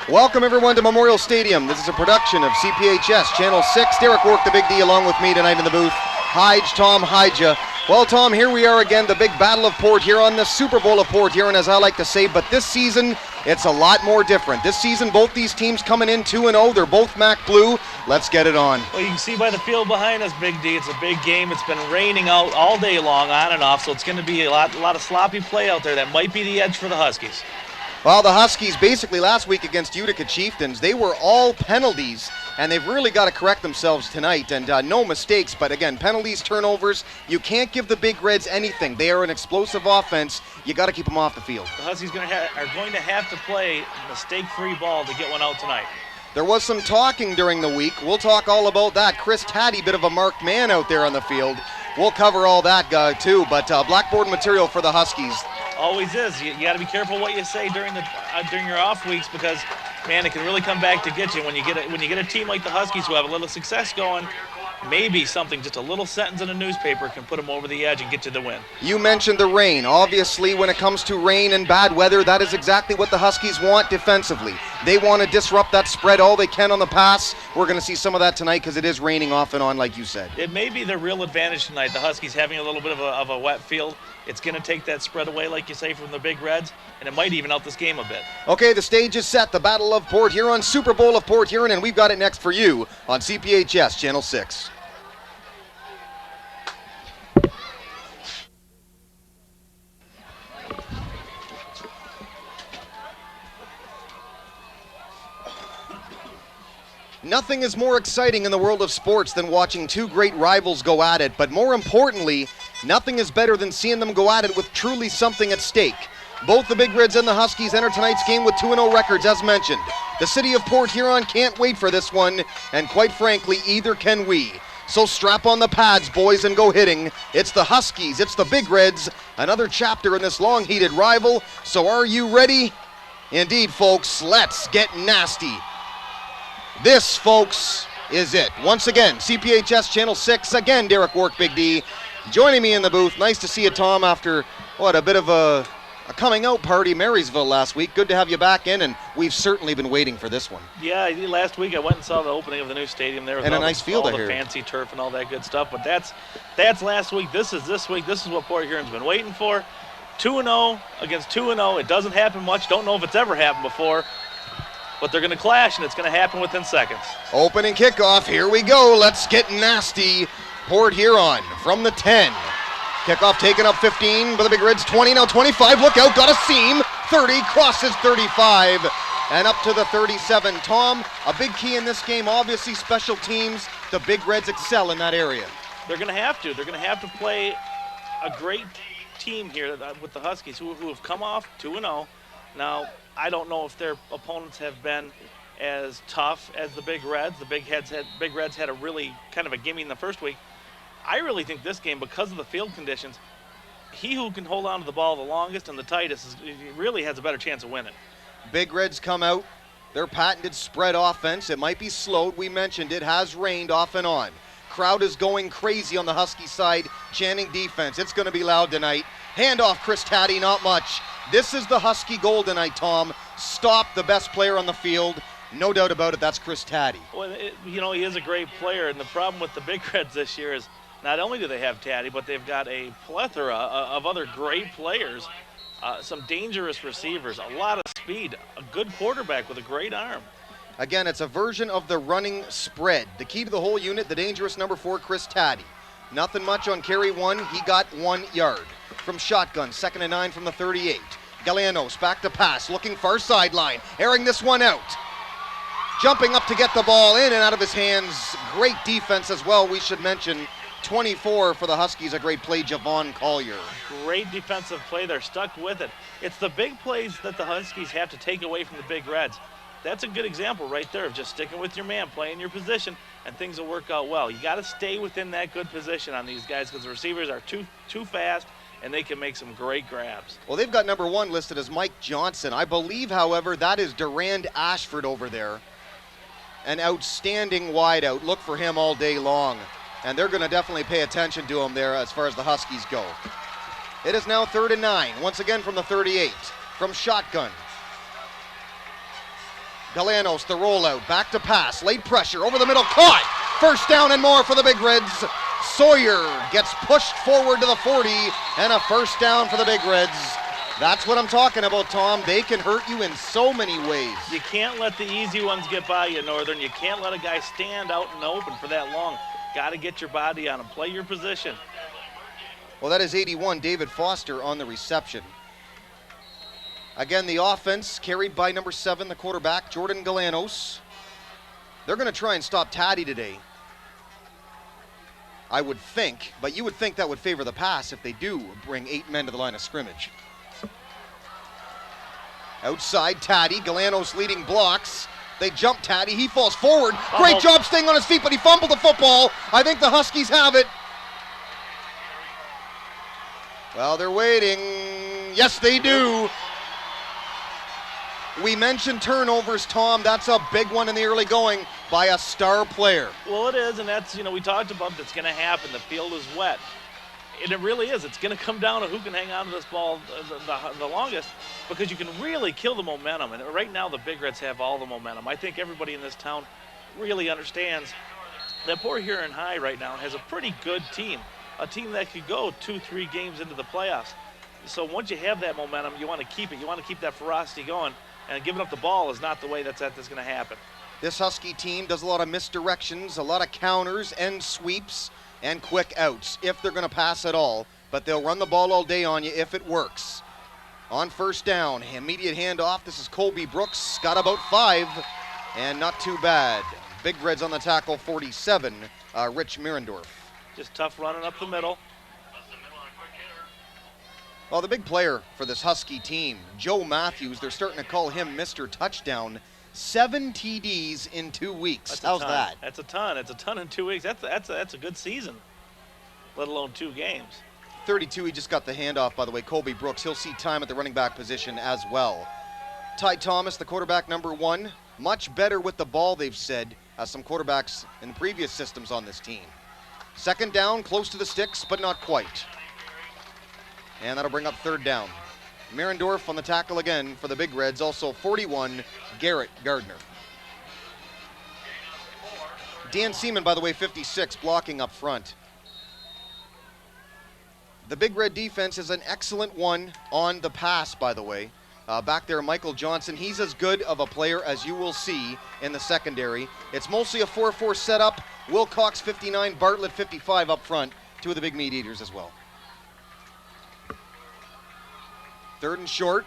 Welcome everyone to Memorial Stadium. This is a production of CPHS Channel 6. Derek Work, the Big D, along with me tonight in the booth. Hige, Tom, Hija. Well, Tom, here we are again, the big battle of Port Huron, the Super Bowl of Port Huron, as I like to say, but this season, it's a lot more different. This season, both these teams coming in 2-0. They're both MAC Blue. Let's get it on. Well, you can see by the field behind us, Big D, it's a big game. It's been raining out all day long, on and off, so it's going to be a lot of sloppy play out there. That might be the edge for the Huskies. Well, the Huskies basically last week against Utica Chieftains, they were all penalties, and they've really got to correct themselves tonight, and no mistakes, but again, penalties, turnovers, you can't give the Big Reds anything. They are an explosive offense. You got to keep them off the field. The Huskies are going to have to play mistake-free ball to get one out tonight. There was some talking during the week. We'll talk all about that. Chris Taddy, bit of a marked man out there on the field. We'll cover all that too, but blackboard material for the Huskies. Always is. You got to be careful what you say during your off weeks, because man, it can really come back to get you when you get a team like the Huskies who have a little success going. Maybe something, just a little sentence in a newspaper can put them over the edge and get you the win. You mentioned the rain. Obviously, when it comes to rain and bad weather, that is exactly what the Huskies want defensively. They want to disrupt that spread all they can on the pass. We're going to see some of that tonight because it is raining off and on, like you said. It may be their real advantage tonight. The Huskies having a little bit of a wet field. It's going to take that spread away, like you say, from the Big Reds, and it might even out this game a bit. Okay, the stage is set. The Battle of Port Huron, Super Bowl of Port Huron, and we've got it next for you on CPHS Channel 6. Nothing is more exciting in the world of sports than watching two great rivals go at it, but more importantly, nothing is better than seeing them go at it with truly something at stake. Both the Big Reds and the Huskies enter tonight's game with 2-0 records, as mentioned. The city of Port Huron can't wait for this one, and quite frankly, either can we. So strap on the pads, boys, and go hitting. It's the Huskies, it's the Big Reds, another chapter in this long-heated rival. So are you ready? Indeed, folks, let's get nasty. This, folks, is it. Once again, CPHS Channel 6, again, Derek Work, Big D, joining me in the booth. Nice to see you, Tom, after, a bit of a coming-out party, Marysville, last week. Good to have you back in, and we've certainly been waiting for this one. Yeah, last week I went and saw the opening of the new stadium there. With and a nice field, all the fancy turf and all that good stuff, but that's last week. This is this week. This is what Port Huron's been waiting for. 2-0 against 2-0. It doesn't happen much. Don't know if it's ever happened before. But they're going to clash, and it's going to happen within seconds. Opening kickoff. Here we go. Let's get nasty. Port Huron from the 10. Kickoff taken up 15 by the Big Reds. 20, now 25. Look out. Got a seam. 30, crosses 35, and up to the 37. Tom, a big key in this game, obviously special teams. The Big Reds excel in that area. They're going to have to. They're going to have to play a great team here with the Huskies, who have come off 2-0. Now, I don't know if their opponents have been as tough as the Big Reds. The Big Reds had a really kind of a gimme in the first week. I really think this game, because of the field conditions, he who can hold on to the ball the longest and the tightest really has a better chance of winning. Big Reds come out, their patented spread offense. It might be slowed. We mentioned it has rained off and on. Crowd is going crazy on the Husky side, chanting defense. It's going to be loud tonight. Handoff, Chris Taddy, not much. This is the Husky goal tonight, Tom. Stop the best player on the field. No doubt about it, that's Chris Taddy. Well, he is a great player, and the problem with the Big Reds this year is not only do they have Taddy, but they've got a plethora of other great players, some dangerous receivers, a lot of speed, a good quarterback with a great arm. Again, it's a version of the running spread. The key to the whole unit, the dangerous number 4, Chris Taddy. Nothing much on carry 1. He got 1 yard. From shotgun, 2nd and 9 from the 38. Galeanos back to pass, looking far sideline, airing this one out. Jumping up to get the ball in and out of his hands. Great defense as well, we should mention. 24 for the Huskies, a great play, Javon Collier. Great defensive play, they're stuck with it. It's the big plays that the Huskies have to take away from the Big Reds. That's a good example right there of just sticking with your man, playing your position, and things will work out well. You got to stay within that good position on these guys because the receivers are too fast, and they can make some great grabs. Well, they've got number 1 listed as Mike Johnson. I believe, however, that is Durand Ashford over there. An outstanding wideout. Look for him all day long. And they're going to definitely pay attention to him there as far as the Huskies go. It is now 3rd and 9. Once again from the 38. From shotgun. Galanos, the rollout, back to pass, late pressure, over the middle, caught! First down and more for the Big Reds. Sawyer gets pushed forward to the 40, and a first down for the Big Reds. That's what I'm talking about, Tom. They can hurt you in so many ways. You can't let the easy ones get by you, Northern. You can't let a guy stand out in the open for that long. Got to get your body on him. Play your position. Well, that is 81, David Foster on the reception. Again, the offense carried by number 7, the quarterback, Jordan Galanos. They're going to try and stop Taddy today, I would think, but you would think that would favor the pass if they do bring 8 men to the line of scrimmage. Outside, Taddy, Galanos leading blocks. They jump Taddy, he falls forward. Great job staying on his feet, but he fumbled the football. I think the Huskies have it. Well, they're waiting. Yes, they do. We mentioned turnovers, Tom. That's a big one in the early going by a star player. Well, it is, and that's, we talked about that's going to happen. The field is wet. And it really is. It's going to come down to who can hang on to this ball the longest, because you can really kill the momentum. And right now, the Big Reds have all the momentum. I think everybody in this town really understands that poor Huron High right now has a pretty good team, a team that could go 2-3 games into the playoffs. So once you have that momentum, you want to keep it. You want to keep that ferocity going, and giving up the ball is not the way that's going to happen. This Husky team does a lot of misdirections, a lot of counters and sweeps and quick outs if they're going to pass at all, but they'll run the ball all day on you if it works. On first down, immediate handoff. This is Colby Brooks, got about 5, and not too bad. Big Reds on the tackle, 47, Rich Mirendorf. Just tough running up the middle. Well, the big player for this Husky team, Joe Matthews, they're starting to call him Mr. Touchdown. 7 TDs in 2 weeks. How's that? That's a ton. It's a ton in 2 weeks. That's a good season, let alone 2 games. 32, he just got the handoff, by the way. Colby Brooks, he'll see time at the running back position as well. Ty Thomas, the quarterback number 1, much better with the ball, they've said, as some quarterbacks in the previous systems on this team. Second down, close to the sticks, but not quite. And that'll bring up third down. Mirendorf on the tackle again for the Big Reds, also 41, Garrett Gardner. Dan Seaman, by the way, 56, blocking up front. The Big Red defense is an excellent one on the pass, by the way. Back there, Michael Johnson, he's as good of a player as you will see in the secondary. It's mostly a 4-4 setup. Wilcox, 59, Bartlett, 55 up front. 2 of the big meat eaters as well. Third and short.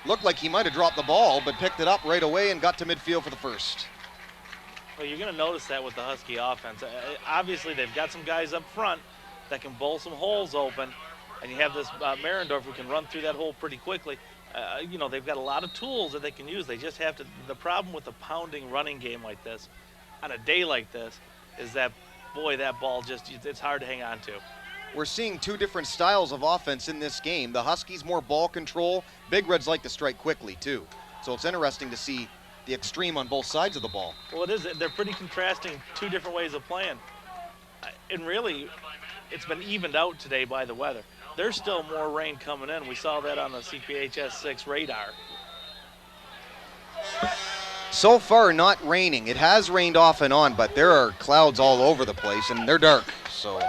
Looked like he might have dropped the ball, but picked it up right away and got to midfield for the first. Well, you're going to notice that with the Husky offense. Obviously, they've got some guys up front that can bowl some holes open, and you have this Mirendorf who can run through that hole pretty quickly. They've got a lot of tools that they can use. They just have to. The problem with a pounding running game like this, on a day like this, is that, boy, that ball it's hard to hang on to. We're seeing 2 different styles of offense in this game. The Huskies more ball control. Big Reds like to strike quickly too. So it's interesting to see the extreme on both sides of the ball. Well, it is. They're pretty contrasting 2 different ways of playing. And really, it's been evened out today by the weather. There's still more rain coming in. We saw that on the PHHS 6 radar. So far, not raining. It has rained off and on, but there are clouds all over the place, and they're dark. So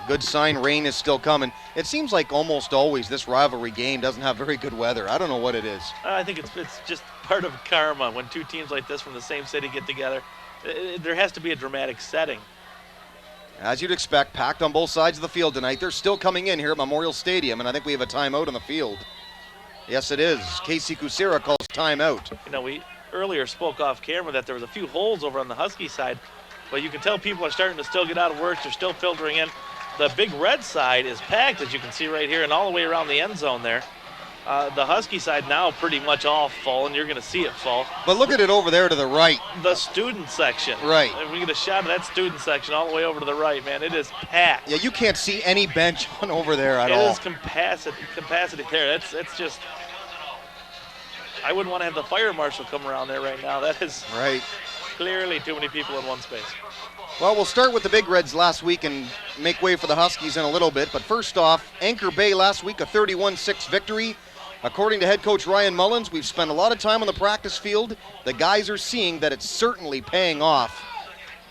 good sign, rain is still coming. It seems like almost always this rivalry game doesn't have very good weather. I don't know what it is. I think it's just part of karma when 2 teams like this from the same city get together. There has to be a dramatic setting. As you'd expect, packed on both sides of the field tonight. They're still coming in here at Memorial Stadium, and I think we have a timeout on the field. Yes, it is. Casey Kusera calls timeout. We earlier spoke off camera that there was a few holes over on the Husky side, but you can tell people are starting to still get out of work. They're still filtering in. The Big Red side is packed, as you can see right here, and all the way around the end zone there. The Husky side now pretty much all full, and you're going to see it full. But look at it over there to the right. The student section. Right. If we get a shot of that student section all the way over to the right, man, it is packed. Yeah, you can't see any bench on over there at all. It is capacity there. It's just, I wouldn't want to have the fire marshal come around there right now. That is right. Clearly too many people in one space. Well, we'll start with the Big Reds last week and make way for the Huskies in a little bit. But first off, Anchor Bay last week, a 31-6 victory. According to head coach Ryan Mullins, we've spent a lot of time on the practice field. The guys are seeing that it's certainly paying off.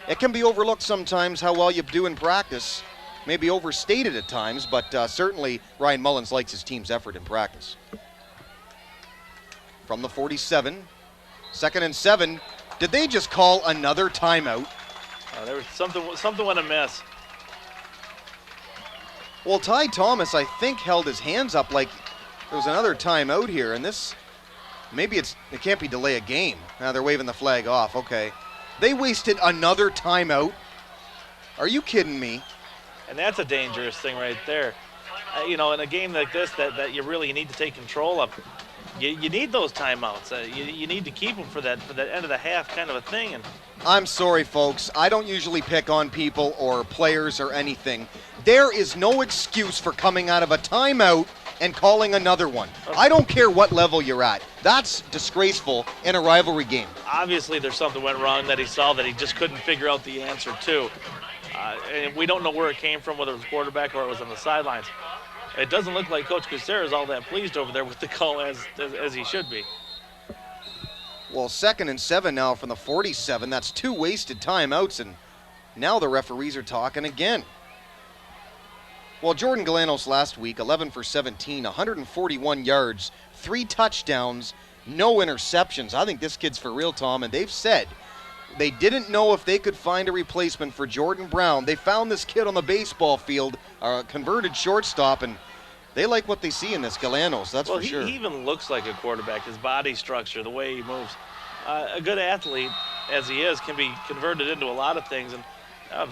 It can be overlooked sometimes how well you do in practice. Maybe overstated at times, but certainly Ryan Mullins likes his team's effort in practice. From the 47, 2nd and 7. Did they just call another timeout? There was something went amiss. Well, Ty Thomas, I think, held his hands up like there was another timeout here, and this, maybe it can't be delay a game. Now they're waving the flag off, okay. They wasted another timeout. Are you kidding me? And that's a dangerous thing right there. In a game like this that you really need to take control of, you need those timeouts. You need to keep them for that end of the half kind of a thing. And I'm sorry, folks. I don't usually pick on people or players or anything. There is no excuse for coming out of a timeout and calling another one. I don't care what level you're at. That's disgraceful in a rivalry game. Obviously, there's something went wrong that he saw that he just couldn't figure out the answer to. And we don't know where it came from, whether it was quarterback or it was on the sidelines. It doesn't look like Coach Kucera is all that pleased over there with the call as he should be. Well, 2nd and 7 now from the 47. That's 2 wasted timeouts, and now the referees are talking again. Well, Jordan Galanos last week, 11 for 17, 141 yards, 3 touchdowns, no interceptions. I think this kid's for real, Tom, and they've said they didn't know if they could find a replacement for Jordan Brown. They found this kid on the baseball field, a converted shortstop, and they like what they see in this Galanos, that's for sure. He even looks like a quarterback. His body structure, the way he moves. A good athlete, as he is, can be converted into a lot of things. And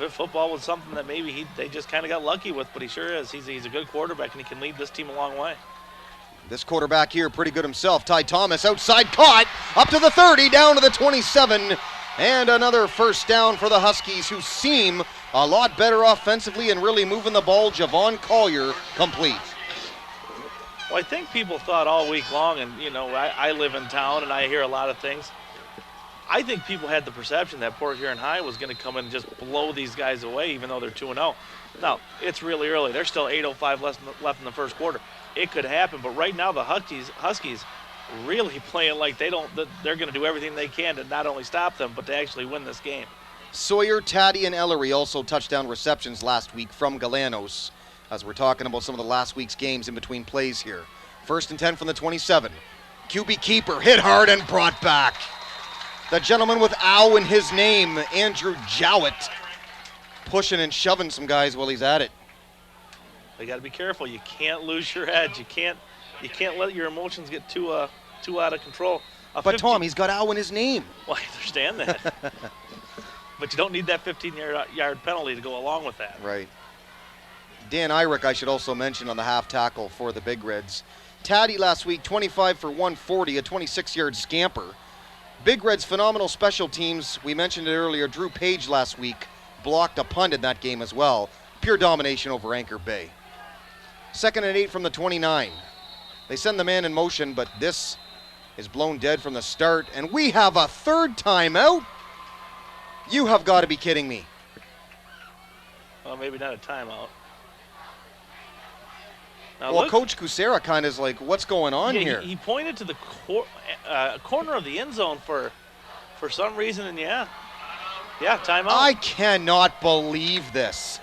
if football was something that maybe they just kind of got lucky with, but he sure is. He's a good quarterback, and he can lead this team a long way. This quarterback here, pretty good himself. Ty Thomas outside, caught, up to the 30, down to the 27. And another first down for the Huskies, who seem a lot better offensively and really moving the ball. Javon Collier complete. Well, I think people thought all week long, and I live in town and I hear a lot of things. I think people had the perception that Port Huron High was going to come in and just blow these guys away, even though they're 2-0. Now, it's really early. There's still 8:05 left in the first quarter. It could happen, but right now the Huskies really playing like they're going to do everything they can to not only stop them, but to actually win this game. Sawyer, Taddy, and Ellery also touchdown receptions last week from Galanos, as we're talking about some of the last week's games in between plays here. 1st and 10 from the 27. QB keeper hit hard and brought back. The gentleman with OW in his name, Andrew Jowett, pushing and shoving some guys while he's at it. You got to be careful. You can't lose your edge. You can't let your emotions get too out of control. But Tom, he's got OW in his name. Well, I understand that. But you don't need that 15-yard penalty to go along with that. Right. Dan Irick, I should also mention, on the half tackle for the Big Reds. Taddy last week, 25 for 140, a 26-yard scamper. Big Reds' phenomenal special teams. We mentioned it earlier. Drew Page last week blocked a punt in that game as well. Pure domination over Anchor Bay. 2nd and 8 from the 29. They send the man in motion, but this is blown dead from the start. And we have a 3rd timeout. You have got to be kidding me. Well, maybe not a timeout. Now well, Coach Kucera kind of is like, what's going on here? He pointed to the corner of the end zone for some reason, and yeah, timeout. I cannot believe this.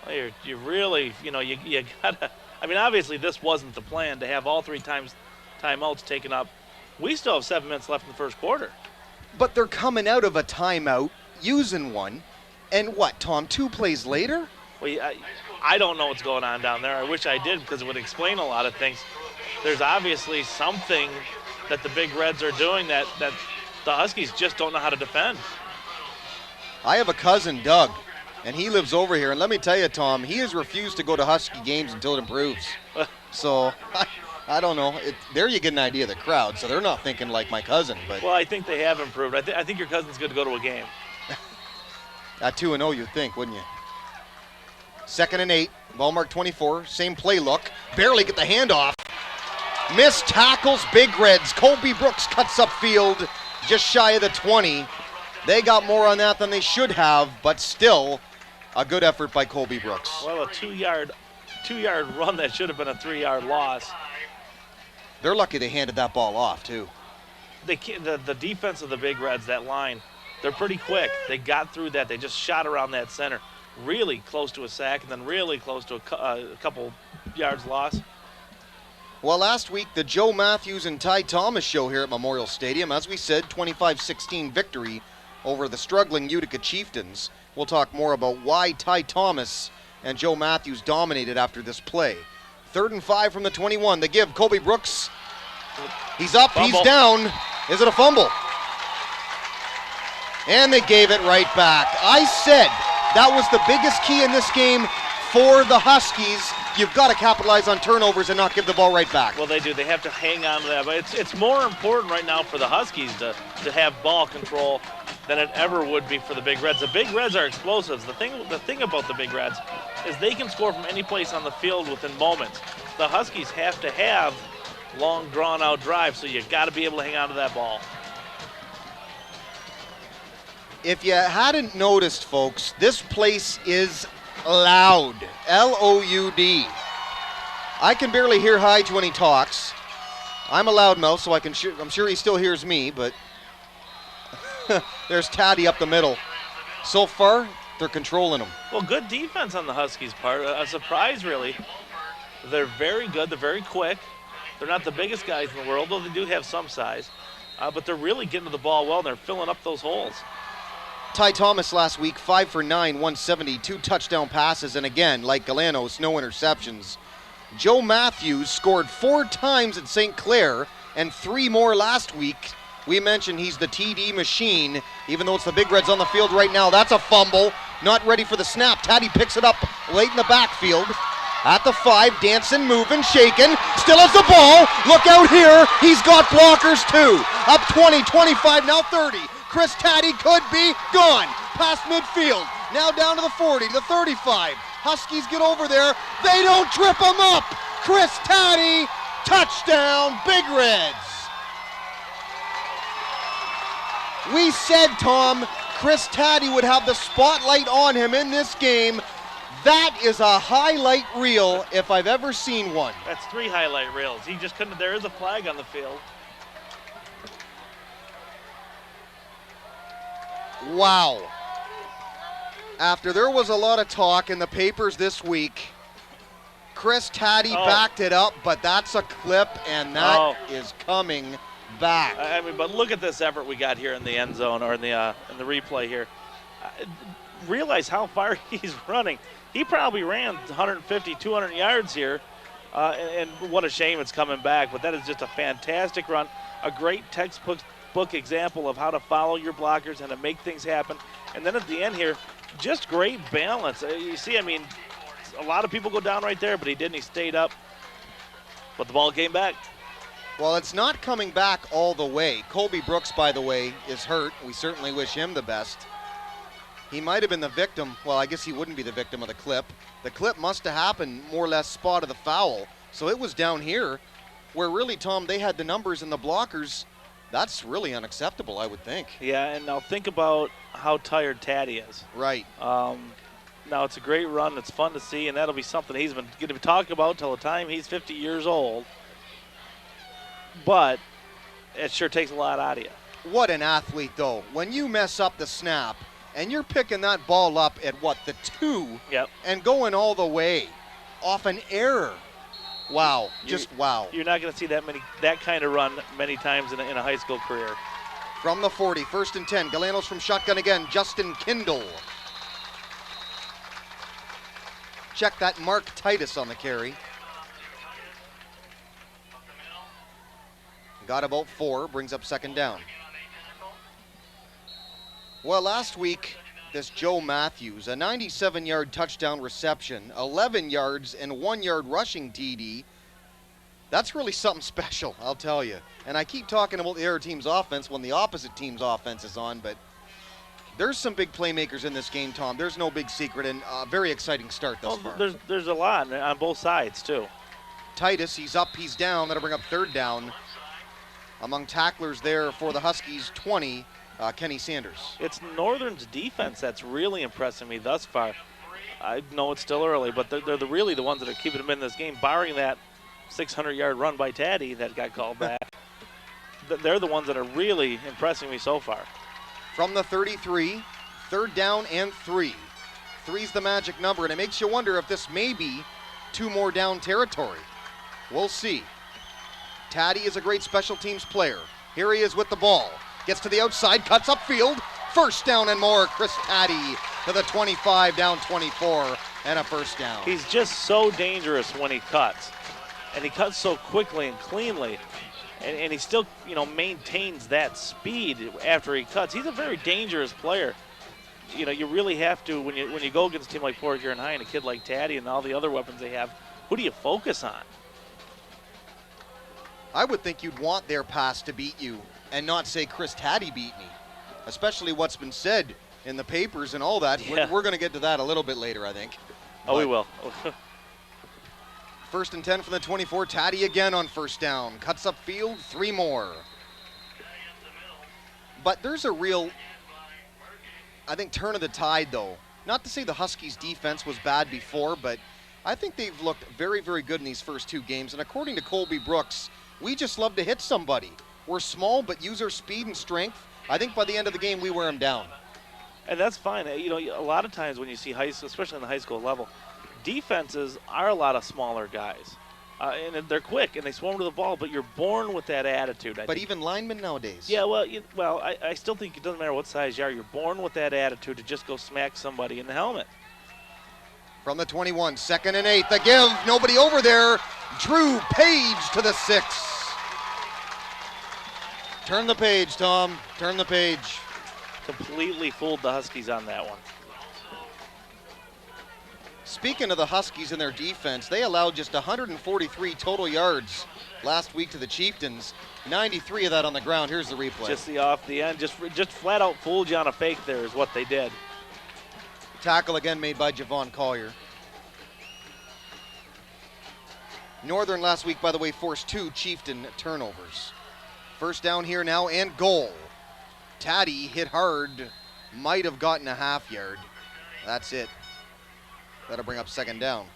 Well, you really, you gotta. I mean, obviously this wasn't the plan to have all 3 timeouts taken up. We still have 7 minutes left in the first quarter. But they're coming out of a timeout, using one, and what, Tom, 2 plays later? Well, I don't know what's going on down there. I wish I did, because it would explain a lot of things. There's obviously something that the Big Reds are doing that the Huskies just don't know how to defend. I have a cousin, Doug, and he lives over here. And let me tell you, Tom, he has refused to go to Husky games until it improves. So I don't know. There you get an idea of the crowd. So they're not thinking like my cousin. But well, I think they have improved. I think your cousin's good to go to a game. At 2-0, you'd think, wouldn't you? 2nd and 8, ball mark 24, same play look. Barely get the handoff. Missed tackles, Big Reds. Colby Brooks cuts upfield just shy of the 20. They got more on that than they should have, but still a good effort by Colby Brooks. Well, a two-yard run that should have been a 3-yard loss. They're lucky they handed that ball off, too. The defense of the Big Reds, that line, they're pretty quick. They got through that. They just shot around that center, really close to a sack, and then really close to a couple yards lost. Well, last week, the Joe Matthews and Ty Thomas show here at Memorial Stadium. As we said, 25-16 victory over the struggling Utica Chieftains. We'll talk more about why Ty Thomas and Joe Matthews dominated after this play. 3rd and 5 from the 21. The give, Colby Brooks. He's up, Fumble. he's down. Is it a fumble? And they gave it right back. I said that was the biggest key in this game for the Huskies. You've got to capitalize on turnovers and not give the ball right back. Well, they do. They have to hang on to that. But it's more important right now for the Huskies to have ball control than it ever would be for the Big Reds. The Big Reds are explosives. The thing about the Big Reds is they can score from any place on the field within moments. The Huskies have to have long, drawn-out drives, so you've got to be able to hang on to that ball. If you hadn't noticed, folks, this place is loud. L-O-U-D. I can barely hear Hyde when he talks. I'm a loudmouth, so I'm sure he still hears me, but there's Taddy up the middle. So far, they're controlling him. Well, good defense on the Huskies' part. A surprise, really. They're very good. They're very quick. They're not the biggest guys in the world, though they do have some size. But they're really getting to the ball well, and they're filling up those holes. Ty Thomas last week, 5 for 9, 170, 2 touchdown passes, and again, like Galanos, no interceptions. Joe Matthews scored 4 times at St. Clair and 3 more last week. We mentioned he's the TD machine, even though it's the Big Reds on the field right now. That's a fumble, not ready for the snap. Taddy picks it up late in the backfield. At the 5, dancing, moving, shaking, still has the ball. Look out here, he's got blockers too. Up 20, 25, now 30. Chris Taddy could be gone. Past midfield, now down to the 40, the 35. Huskies get over there, they don't trip him up. Chris Taddy, touchdown, Big Reds. We said, Tom, Chris Taddy would have the spotlight on him in this game. That is a highlight reel if I've ever seen one. That's 3 highlight reels. He just couldn't. There is a flag on the field. Wow. After there was a lot of talk in the papers this week, Chris Taddy backed it up, but that's a clip, and that is coming back. I mean, but look at this effort we got here in the end zone, or in the replay here. Realize how far he's running. He probably ran 150, 200 yards here, and what a shame it's coming back. But that is just a fantastic run, a great textbook example of how to follow your blockers and to make things happen. And then at the end here, just great balance. You see, I mean, a lot of people go down right there, but he didn't. He stayed up, but the ball came back. Well, it's not coming back all the way. Colby Brooks, by the way, is hurt. We certainly wish him the best. He might have been the victim. Well, I guess he wouldn't be the victim of the clip. The clip must have happened more or less spot of the foul. So it was down here where really, Tom, they had the numbers and the blockers. That's really unacceptable, I would think. Yeah, and now think about how tired Taddy is. Right. Now, it's a great run. It's fun to see, and that'll be something he's been going to be talking about till the time he's 50 years old. But it sure takes a lot out of you. What an athlete, though. When you mess up the snap and you're picking that ball up at, what, the 2? Yep. And going all the way off an error. Wow, wow. You're not going to see that kind of run many times in a high school career. From the 40, 1st and 10. Galanos from shotgun again. Justin Kindle. Check that Mark Titus on the carry. Got about 4, brings up 2nd down. Well, last week, this Joe Matthews, a 97-yard touchdown reception, 11 yards and 1 yard rushing TD. That's really something special, I'll tell you. And I keep talking about the other team's offense when the opposite team's offense is on, but there's some big playmakers in this game, Tom. There's no big secret, and a very exciting start thus far. There's a lot on both sides, too. Titus, he's up, he's down. That'll bring up 3rd down. Among tacklers there for the Huskies, 20, Kenny Sanders. It's Northern's defense that's really impressing me thus far. I know it's still early, but they're really the ones that are keeping them in this game, barring that 600-yard run by Taddy that got called back. They're the ones that are really impressing me so far. From the 33, 3rd down and 3. 3's the magic number, and it makes you wonder if this may be 2 more down territory. We'll see. Taddy is a great special teams player. Here he is with the ball. Gets to the outside, cuts upfield. 1st down and more. Chris Taddy to the 25, down 24, and a 1st down. He's just so dangerous when he cuts. And he cuts so quickly and cleanly. And he still, maintains that speed after he cuts. He's a very dangerous player. You really have to, when you go against a team like Port Huron High and a kid like Taddy and all the other weapons they have, who do you focus on? I would think you'd want their pass to beat you and not say Chris Taddy beat me, especially what's been said in the papers and all that. Yeah. We're going to get to that a little bit later, I think. Oh, we will. 1st and 10 from the 24. Taddy again on 1st down. Cuts upfield, 3 more. But there's a real, I think, turn of the tide, though. Not to say the Huskies' defense was bad before, but I think they've looked very, very good in these first 2 games. And according to Colby Brooks, we just love to hit somebody. We're small, but use our speed and strength. I think by the end of the game, we wear them down. And that's fine. A lot of times when you see high school, especially on the high school level, defenses are a lot of smaller guys. And they're quick, and they swarm to the ball, but you're born with that attitude. I think. Even linemen nowadays. Yeah, I still think it doesn't matter what size you are. You're born with that attitude to just go smack somebody in the helmet. From the 21, 2nd and 8, the give, nobody over there. Drew Page to the 6. Turn the page, Tom, turn the page. Completely fooled the Huskies on that one. Speaking of the Huskies and their defense, they allowed just 143 total yards last week to the Chieftains. 93 of that on the ground. Here's the replay. Just off the end, just flat out fooled you on a fake there is what they did. Tackle again made by Javon Collier. Northern last week, by the way, forced 2 Chieftain turnovers. 1st down here now and goal. Taddy hit hard, might have gotten a half yard. That's it. That'll bring up 2nd down.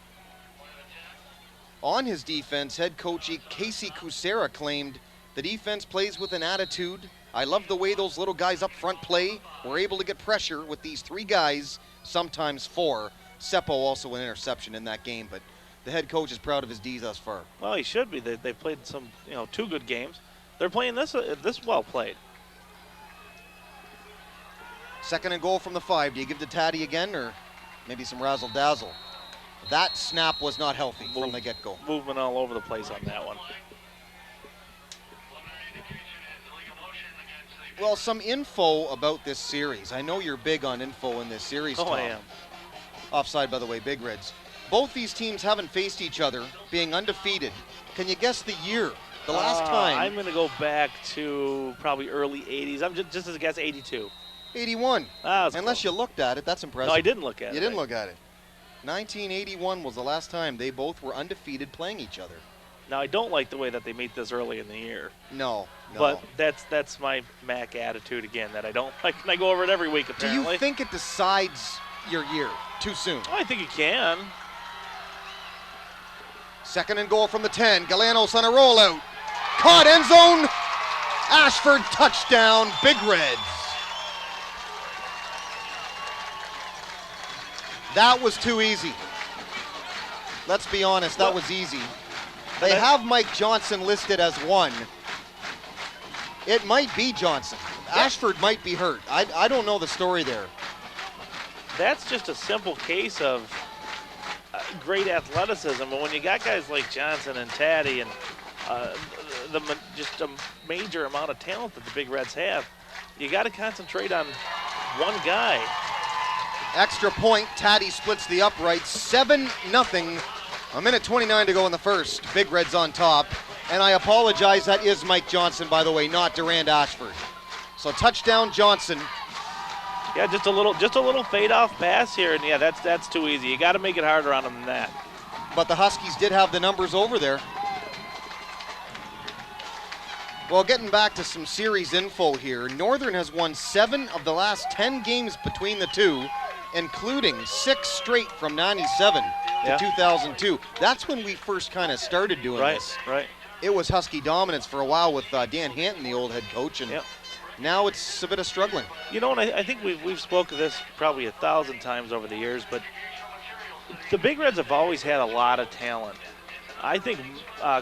On his defense, head coach Casey Kusera claimed the defense plays with an attitude. I love the way those little guys up front play. We're able to get pressure with these 3 guys, sometimes 4. Seppo also an interception in that game, but the head coach is proud of his D's thus far. Well, he should be. They've played some, 2 good games. They're playing this well played. 2nd and goal from the 5. Do you give to Taddy again, or maybe some razzle-dazzle? That snap was not healthy from the get-go. Movement all over the place on that one. Well, some info about this series. I know you're big on info in this series, Tom. I am. Offside, by the way, Big Reds. Both these teams haven't faced each other, being undefeated. Can you guess the year? The last time? I'm going to go back to probably early 80s. I'm just as a guess, 82. 81. Unless you looked at it, that's impressive. No, I didn't look at it. You didn't look at it. 1981 was the last time they both were undefeated playing each other. Now, I don't like the way that they meet this early in the year. No. But that's my MAC attitude again, that I don't like, and I go over it every week, apparently. Do you think it decides your year too soon? I think it can. 2nd and goal from the 10. Galanos on a rollout. Caught, end zone. Ashford touchdown, Big Reds. That was too easy. Let's be honest, that was easy. They have Mike Johnson listed as 1. It might be Johnson. Ashford might be hurt. I don't know the story there. That's just a simple case of great athleticism. But when you got guys like Johnson and Taddy and just a major amount of talent that the Big Reds have, you got to concentrate on one guy. Extra point, Taddy splits the upright, 7-0. A minute 29 to go in the first. Big Reds on top. And I apologize, that is Mike Johnson, by the way, not Durand Ashford. So touchdown Johnson. Yeah, just a little fade-off pass here, and yeah, that's too easy. You got to make it harder on them than that. But the Huskies did have the numbers over there. Well, getting back to some series info here, Northern has won 7 of the last 10 games between the two, including 6 straight from '97. to 2002. That's when we first kind of started doing this. Right. It was Husky dominance for a while with Dan Hanton, the old head coach, and now it's a bit of struggling. You know, and I think we've spoken of this probably 1,000 times over the years, but the Big Reds have always had a lot of talent. I think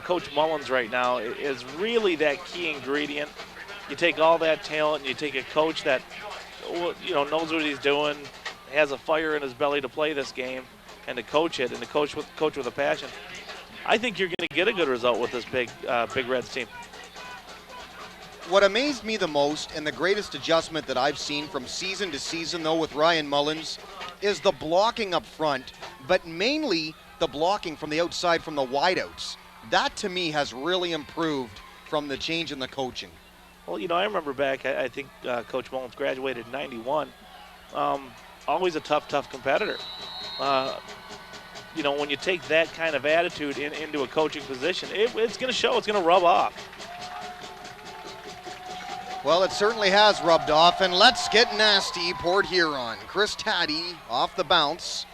Coach Mullins right now is really that key ingredient. You take all that talent and you take a coach that knows what he's doing, has a fire in his belly to play this game and to coach it, and to coach with a passion. I think you're going to get a good result with this Big Reds team. What amazed me the most and the greatest adjustment that I've seen from season to season, though, with Ryan Mullins, is the blocking up front, but mainly the blocking from the outside from the wideouts. That, to me, has really improved from the change in the coaching. Well, I remember back, I think Coach Mullins graduated in '91. Always a tough competitor. When you take that kind of attitude into a coaching position, it's going to show, it's going to rub off. Well, it certainly has rubbed off, and let's get nasty. Port Huron. Chris Taddy off the bounce.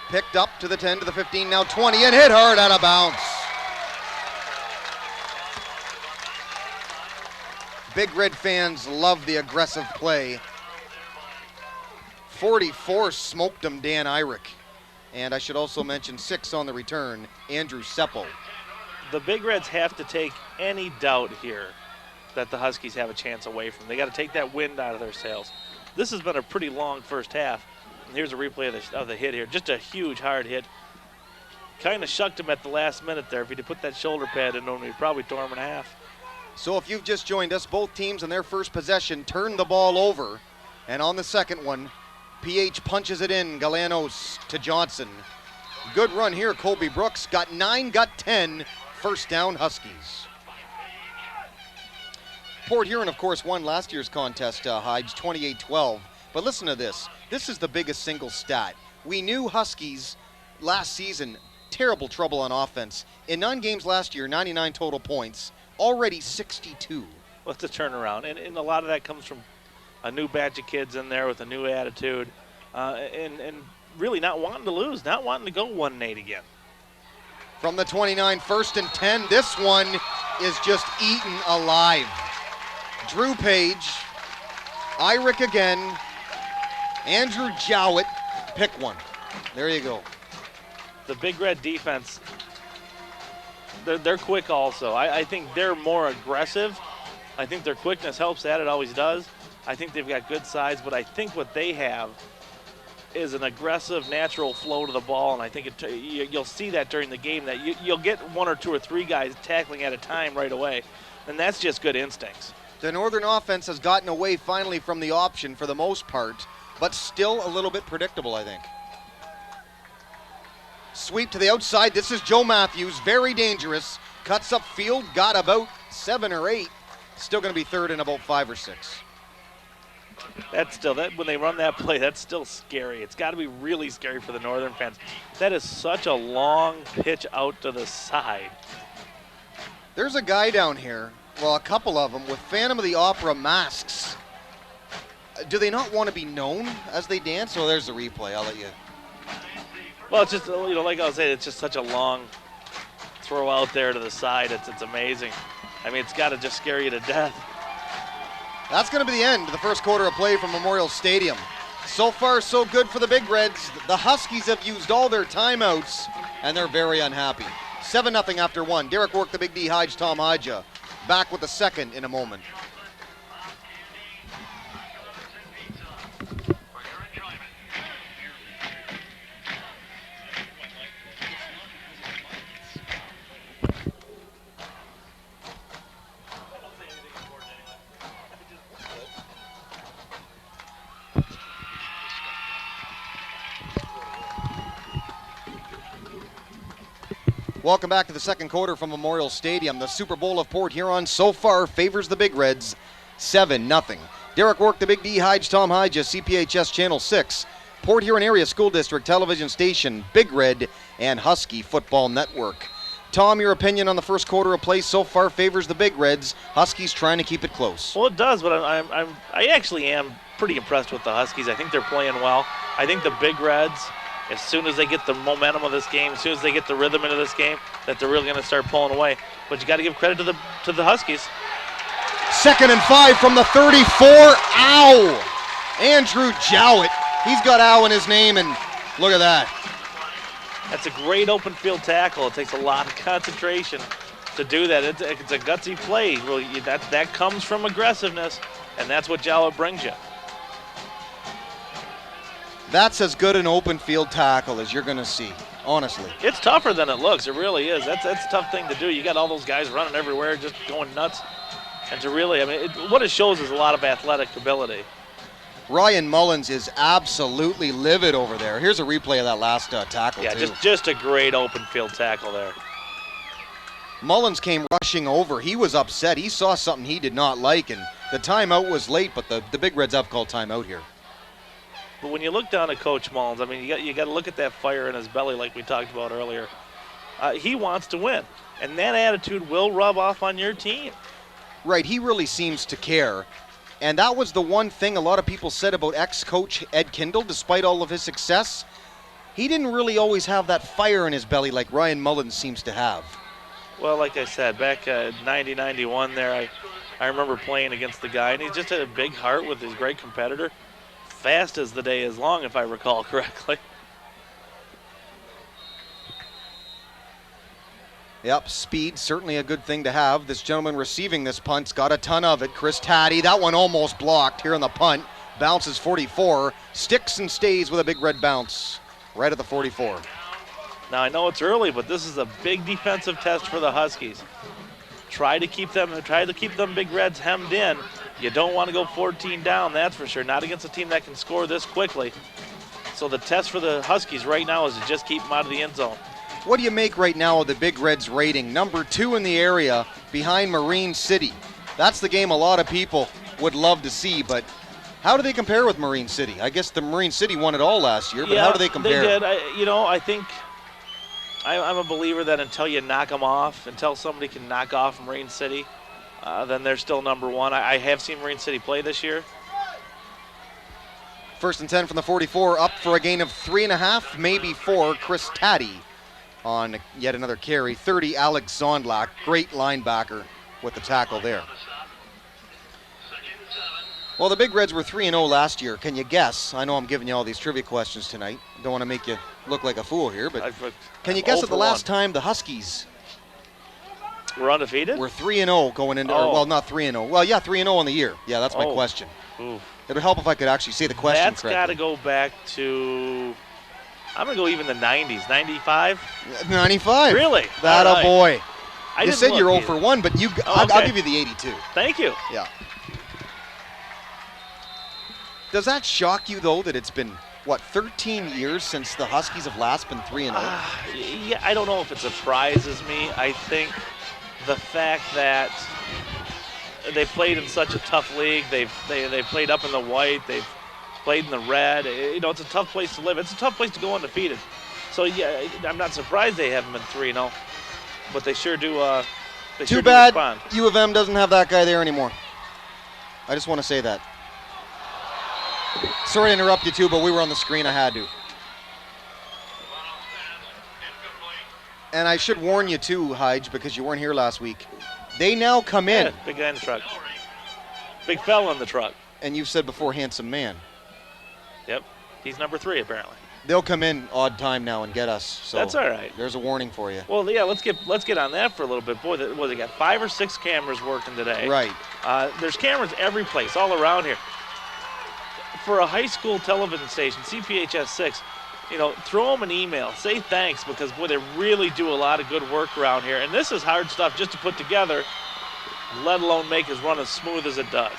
Picked up to the 10, to the 15, now 20, and hit hard out of bounds. Big Red fans love the aggressive play. 44 smoked him, Dan Eyrich. And I should also mention 6 on the return, Andrew Seppo. The Big Reds have to take any doubt here that the Huskies have a chance away from. They got to take that wind out of their sails. This has been a pretty long first half. And here's a replay of the hit here. Just a huge hard hit. Kind of shucked him at the last minute there. If he'd put that shoulder pad in on him, he'd probably tore him in half. So if you've just joined us, both teams in their first possession turned the ball over. And on the second one, PH punches it in, Galanos to Johnson. Good run here, Colby Brooks. Got 9, got 10. First down, Huskies. Port Huron, of course, won last year's contest, Hides, 28-12. But listen to this. This is the biggest single stat. We knew Huskies last season, terrible trouble on offense. In 9 games last year, 99 total points, already 62. Well, it's a turnaround, and a lot of that comes from a new batch of kids in there with a new attitude, and really not wanting to lose, not wanting to go 1-8 again. From the 29, 1st and 10, this one is just eaten alive. Drew Page, Eyrich again, Andrew Jowett, pick one. There you go. The Big Red defense, they're quick also. I think they're more aggressive. I think their quickness helps that. It always does. I think they've got good size, but I think what they have is an aggressive, natural flow to the ball, and I think you'll see that during the game, that you'll get 1 or 2 or 3 guys tackling at a time right away, and that's just good instincts. The Northern offense has gotten away finally from the option for the most part, but still a little bit predictable, I think. Sweep to the outside. This is Joe Matthews, very dangerous. Cuts up field, got about 7 or 8. Still going to be third and about 5 or 6. That's still, when they run that play, that's still scary. It's got to be really scary for the Northern fans. That is such a long pitch out to the side. There's a guy down here, well, a couple of them, with Phantom of the Opera masks. Do they not want to be known as they dance? Oh, there's the replay. I'll let you. Well, it's just, like I was saying, it's just such a long throw out there to the side. It's amazing. I mean, it's got to just scare you to death. That's going to be the end of the first quarter of play from Memorial Stadium. So far, so good for the Big Reds. The Huskies have used all their timeouts, and they're very unhappy. 7-0 after 1. Derek Work, the Big D, Hides, Tom Hija. Back with the second in a moment. Welcome back to the second quarter from Memorial Stadium. The Super Bowl of Port Huron so far favors the Big Reds 7-0. Derek Work, the Big D, Hides, Tom Hija, CPHS Channel 6, Port Huron Area School District Television Station, Big Red, and Husky Football Network. Tom, your opinion on the first quarter of play so far favors the Big Reds. Huskies trying to keep it close. Well, it does, but I actually am pretty impressed with the Huskies. I think they're playing well. I think the Big Reds, as soon as they get the momentum of this game, as soon as they get the rhythm into this game, that they're really going to start pulling away. But you got to give credit to the Huskies. 2nd and 5 from the 34. Ow! Andrew Jowett. He's got ow in his name, and look at that. That's a great open field tackle. It takes a lot of concentration to do that. It's a gutsy play. Well, that comes from aggressiveness, and that's what Jowett brings you. That's as good an open field tackle as you're going to see, honestly. It's tougher than it looks. It really is. That's a tough thing to do. You got all those guys running everywhere, just going nuts. And to really, I mean, what it shows is a lot of athletic ability. Ryan Mullins is absolutely livid over there. Here's a replay of that last tackle, yeah, too. just a great open field tackle there. Mullins came rushing over. He was upset. He saw something he did not like, and the timeout was late, but the Big Reds have called timeout here. But when you look down at Coach Mullins, I mean, you got to look at that fire in his belly like we talked about earlier. He wants to win, and that attitude will rub off on your team. Right, he really seems to care. And that was the one thing a lot of people said about ex-coach Ed Kindle, despite all of his success. He didn't really always have that fire in his belly like Ryan Mullins seems to have. Well, like I said, back 90, 91 there, I remember playing against the guy, and he just had a big heart with his great competitor. Fast as the day is long, if I recall correctly. Yep, speed, certainly a good thing to have. This gentleman receiving this punt's got a ton of it. Chris Taddy, that one almost blocked here on the punt. Bounces 44, sticks and stays with a big red bounce right at the 44. Now, I know it's early, but this is a big defensive test for the Huskies. Try to keep them Big Reds hemmed in. You don't want to go 14 down, that's for sure. Not against a team that can score this quickly. So the test for the Huskies right now is to just keep them out of the end zone. What do you make right now of the Big Reds rating? Number 2 in the area behind Marine City. That's the game a lot of people would love to see, but how do they compare with Marine City? I guess the Marine City won it all last year, but how do they compare? They did. I think I'm a believer that until you knock them off, until somebody can knock off Marine City, then they're still number 1. I have seen Marine City play this year. 1st and 10 from the 44, up for a gain of 3.5, maybe 4. Chris Taddy on yet another carry. 30, Alex Zondlak, great linebacker with the tackle there. Well, the Big Reds were 3-0 last year. Can you guess? I know I'm giving you all these trivia questions tonight. Don't want to make you look like a fool here, but can you guess at the last time the Huskies were undefeated? We're 3-0 going into, well, not 3-0. Well, yeah, 3-0 on the year. Yeah, that's my question. Oof. It would help if I could actually say the question correctly. That's got to go back to, I'm going to go even the 90s, 95? 95. Really? That a boy. I you said you're 0 for 1, but I'll give you the 82. Thank you. Yeah. Does that shock you, though, that it's been, 13 years since the Huskies have last been 3-0? Yeah, I don't know if it surprises me. I think the fact that they played in such a tough league, they played up in the white, they've played in the red. It's a tough place to live. It's a tough place to go undefeated. So, yeah, I'm not surprised they haven't been 3-0, but they sure do. Too bad U of M doesn't have that guy there anymore. I just want to say that. Sorry to interrupt you, too, but we were on the screen. I had to. And I should warn you, too, Hyge, because you weren't here last week. They now come in. Yeah, big guy in the truck. Big fella in the truck. And you've said before, handsome man. Yep. He's number 3, apparently. They'll come in odd time now and get us. So that's all right. There's a warning for you. Well, yeah, let's get on that for a little bit. Boy, they got 5 or 6 cameras working today. Right. There's cameras every place, all around here. For a high school television station, CPHS 6, throw them an email. Say thanks, because, boy, they really do a lot of good work around here. And this is hard stuff just to put together, let alone make us run as smooth as it does.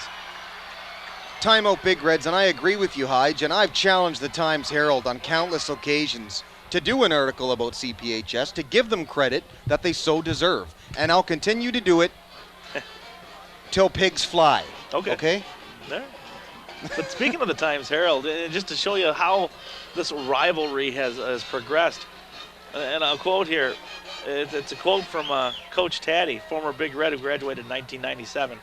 Timeout, Big Reds, and I agree with you, Hyge, and I've challenged the Times-Herald on countless occasions to do an article about CPHS, to give them credit that they so deserve. And I'll continue to do it till pigs fly. Okay? All right. But speaking of the Times-Herald, just to show you how this rivalry has progressed, and I'll quote here, it's a quote from Coach Taddy, former Big Red who graduated in 1997.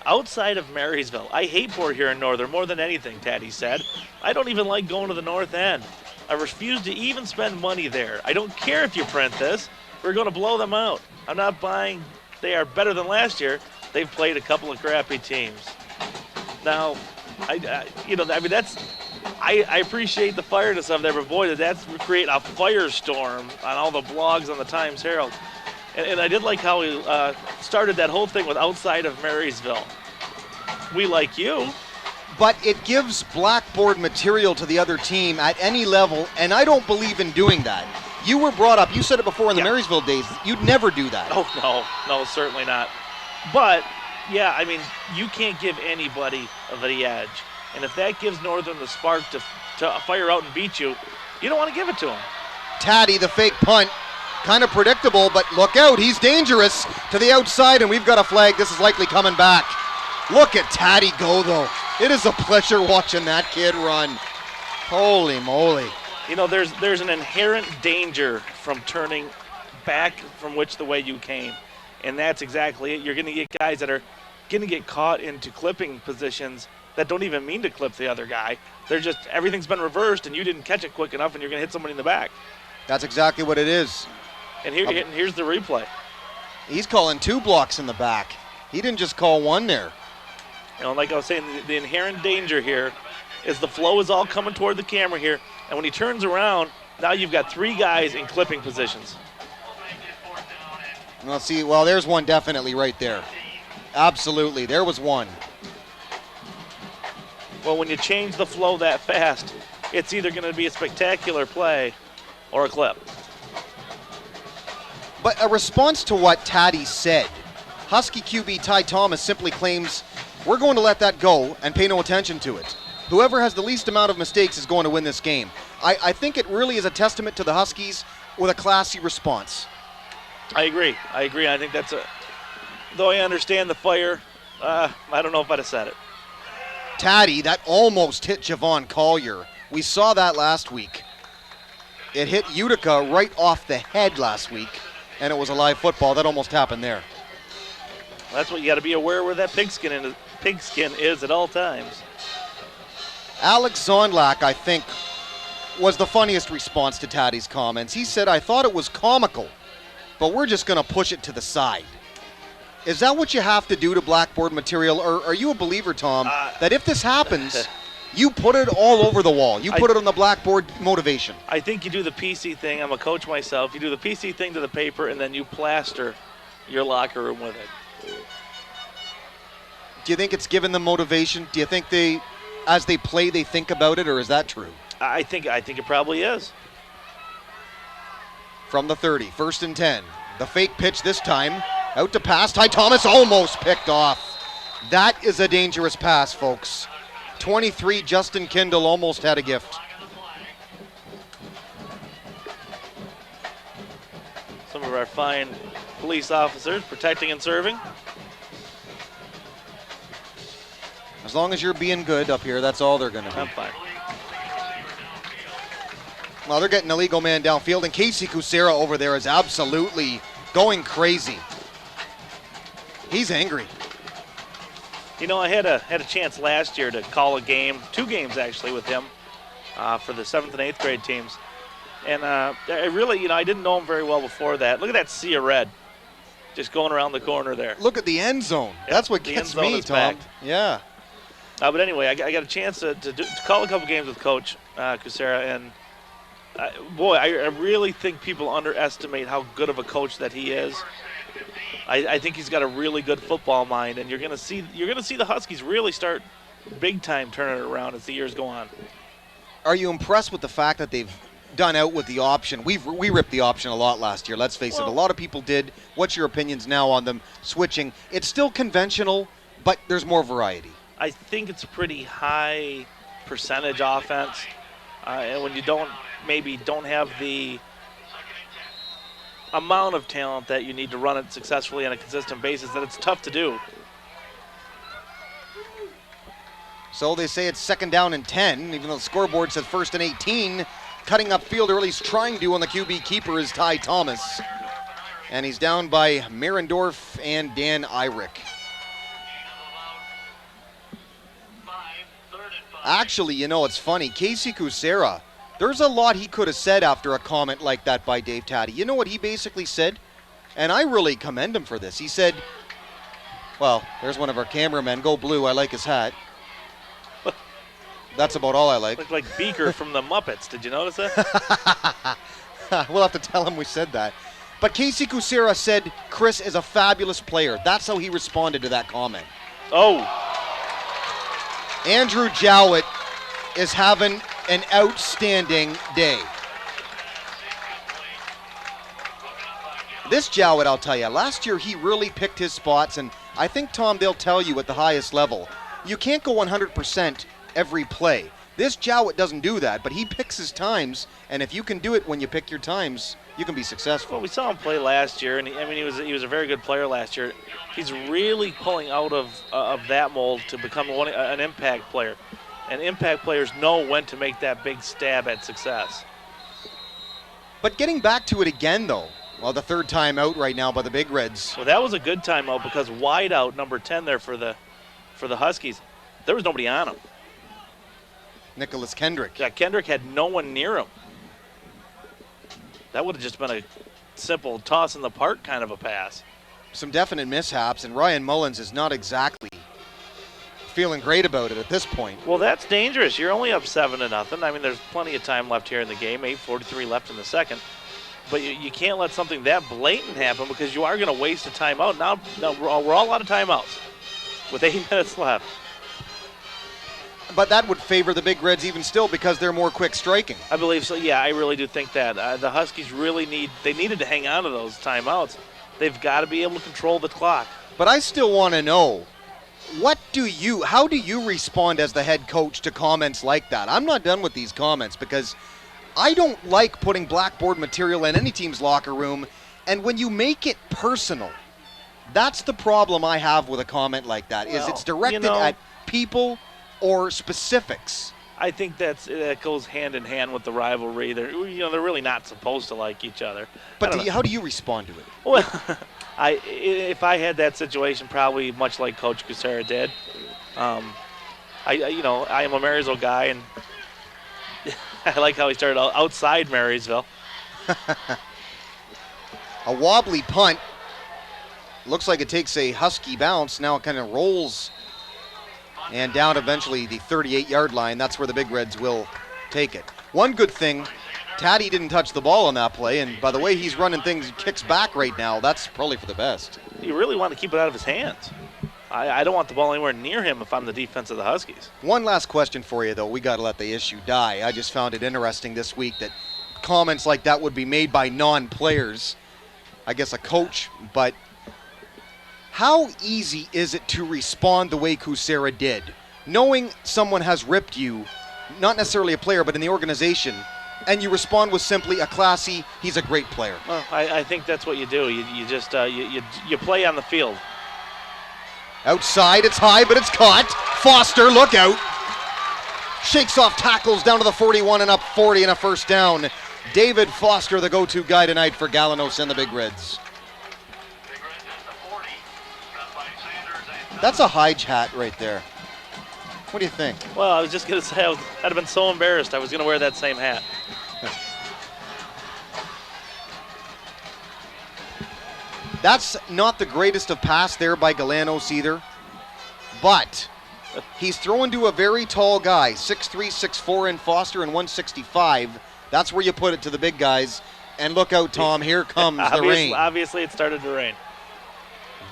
Outside of Marysville, I hate Port Huron Northern more than anything, Taddy said. I don't even like going to the north end. I refuse to even spend money there. I don't care if you print this. We're going to blow them out. I'm not buying. They are better than last year. They've played a couple of crappy teams. Now, that's. I appreciate the fireness of there, but boy, did that create a firestorm on all the blogs on the Times Herald. And I did like how he started that whole thing with outside of Marysville. We like you. But it gives blackboard material to the other team at any level, and I don't believe in doing that. You were brought up, you said it before in the Marysville days, you'd never do that. Oh, no, certainly not. But, yeah, I mean, you can't give anybody the edge. And if that gives Northern the spark to fire out and beat you, you don't want to give it to them. Taddy, the fake punt, kind of predictable, but look out, he's dangerous to the outside, and we've got a flag. This is likely coming back. Look at Taddy go, though. It is a pleasure watching that kid run. Holy moly. You know, there's an inherent danger from turning back from the way you came. And that's exactly it. You're going to get guys that are going to get caught into clipping positions that don't even mean to clip the other guy. They're just, everything's been reversed and you didn't catch it quick enough and you're going to hit somebody in the back. That's exactly what it is. And here's the replay. He's calling 2 blocks in the back. He didn't just call 1 there. You know, like I was saying, the inherent danger here is the flow is all coming toward the camera here. And when he turns around, now you've got 3 guys in clipping positions. Let's see. Well, there's one definitely right there. Absolutely. There was one. Well, when you change the flow that fast, it's either going to be a spectacular play or a clip. But a response to what Taddy said, Husky QB Ty Thomas simply claims, we're going to let that go and pay no attention to it. Whoever has the least amount of mistakes is going to win this game. I think it really is a testament to the Huskies with a classy response. I agree. I think that's though I understand the fire, I don't know if I'd have said it. Taddy, that almost hit Javon Collier. We saw that last week. It hit Utica right off the head last week, and it was a live football. That almost happened there. That's what you got to be aware where that pigskin is at all times. Alex Zondlak, I think, was the funniest response to Taddy's comments. He said, I thought it was comical, but we're just going to push it to the side. Is that what you have to do to blackboard material, or are you a believer, Tom, that if this happens, you put it all over the wall? You put it on the blackboard motivation. I think you do the PC thing. I'm a coach myself. You do the PC thing to the paper, and then you plaster your locker room with it. Do you think it's given them motivation? Do you think as they play, they think about it, or is that true? I think it probably is. From the 30, 1st and 10. The fake pitch this time. Out to pass. Ty Thomas almost picked off. That is a dangerous pass, folks. 23, Justin Kindle almost had a gift. Some of our fine police officers protecting and serving. As long as you're being good up here, that's all they're going to be. I'm fine. Well, they're getting a legal man downfield, and Casey Kucera over there is absolutely going crazy. He's angry. You know, I had a chance last year to call a game, 2 games actually, with him for the 7th and 8th grade teams. And I really, I didn't know him very well before that. Look at that sea of red just going around the corner there. Look at the end zone. Yep, that's what gets me, Tom. Packed. Yeah. But anyway, I got a chance to call a couple games with Coach Kucera, and boy, I really think people underestimate how good of a coach that he is. I think he's got a really good football mind, and you're gonna see the Huskies really start big time turning it around as the years go on. Are you impressed with the fact that they've done out with the option? We ripped the option a lot last year. Let's face it, a lot of people did. What's your opinions now on them switching? It's still conventional, but there's more variety. I think it's a pretty high percentage offense, and when you don't have the amount of talent that you need to run it successfully on a consistent basis, that it's tough to do. So they say it's 2nd down and 10, even though the scoreboard says 1st and 18. Cutting upfield, or at least trying to, on the QB keeper is Ty Thomas. And he's down by Merendorf and Dan Eyrick. Actually, it's funny. Casey Kucera There's a lot he could have said after a comment like that by Dave Taddy. You know what he basically said? And I really commend him for this. He said, well, there's one of our cameramen. Go Blue, I like his hat. That's about all I like. Looked like Beaker from the Muppets. Did you notice that? We'll have to tell him we said that. But Casey Kucera said Chris is a fabulous player. That's how he responded to that comment. Oh. Andrew Jowett is having an outstanding day. This Jowett, I'll tell you, last year he really picked his spots, and I think, Tom, they'll tell you at the highest level, you can't go 100% every play. This Jowett doesn't do that, but he picks his times, and if you can do it when you pick your times, you can be successful. Well, we saw him play last year, and he was a very good player last year. He's really pulling out of that mold to become an impact player. And impact players know when to make that big stab at success. But getting back to it again, though, well, the third time out right now by the Big Reds. Well, that was a good timeout because wide out, number 10 there for the Huskies, there was nobody on him. Nicholas Kendrick. Yeah, Kendrick had no one near him. That would have just been a simple toss in the park kind of a pass. Some definite mishaps, and Ryan Mullins is not exactly feeling great about it at this point. Well, that's dangerous. You're only up 7-0. I mean, there's plenty of time left here in the game, 8:43 left in the second. But you can't let something that blatant happen because you are going to waste a timeout. Now we're all out of timeouts with 8 minutes left. But that would favor the Big Reds even still because they're more quick striking. I believe so. Yeah, I really do think that. The Huskies really needed to hang on to those timeouts. They've got to be able to control the clock. But I still want to know, how do you respond as the head coach to comments like that? I'm not done with these comments because I don't like putting blackboard material in any team's locker room, and when you make it personal, that's the problem I have with a comment like that, is it's directed at people or specifics. I think that goes hand in hand with the rivalry. They're really not supposed to like each other. But how do you respond to it? Well, if I had that situation, probably much like Coach Kucera did. I am a Marysville guy, and I like how he started outside Marysville. A wobbly punt. Looks like it takes a Husky bounce. Now it kind of rolls and down eventually the 38-yard line. That's where the Big Reds will take it. One good thing, Taddy didn't touch the ball on that play, and by the way he's running things, he kicks back right now. That's probably for the best. You really want to keep it out of his hands. I don't want the ball anywhere near him if I'm the defense of the Huskies. One last question for you, though. We got to let the issue die. I just found it interesting this week that comments like that would be made by non-players. I guess a coach, but how easy is it to respond the way Kucera did? Knowing someone has ripped you, not necessarily a player, but in the organization, and you respond with simply a classy, he's a great player. Well, I think that's what you do. You just you play on the field. Outside, it's high, but it's caught. Foster, look out. Shakes off tackles down to the 41 and up 40 and a first down. David Foster, the go-to guy tonight for Galanos and the Big Reds. That's a Hyde hat right there. What do you think? Well, I was just going to say, I'd have been so embarrassed. I was going to wear that same hat. That's not the greatest of pass there by Galanos either, but he's throwing to a very tall guy, 6'3", 6'4" in Foster and 165. That's where you put it to the big guys. And look out, Tom, here comes the rain. Obviously, it started to rain.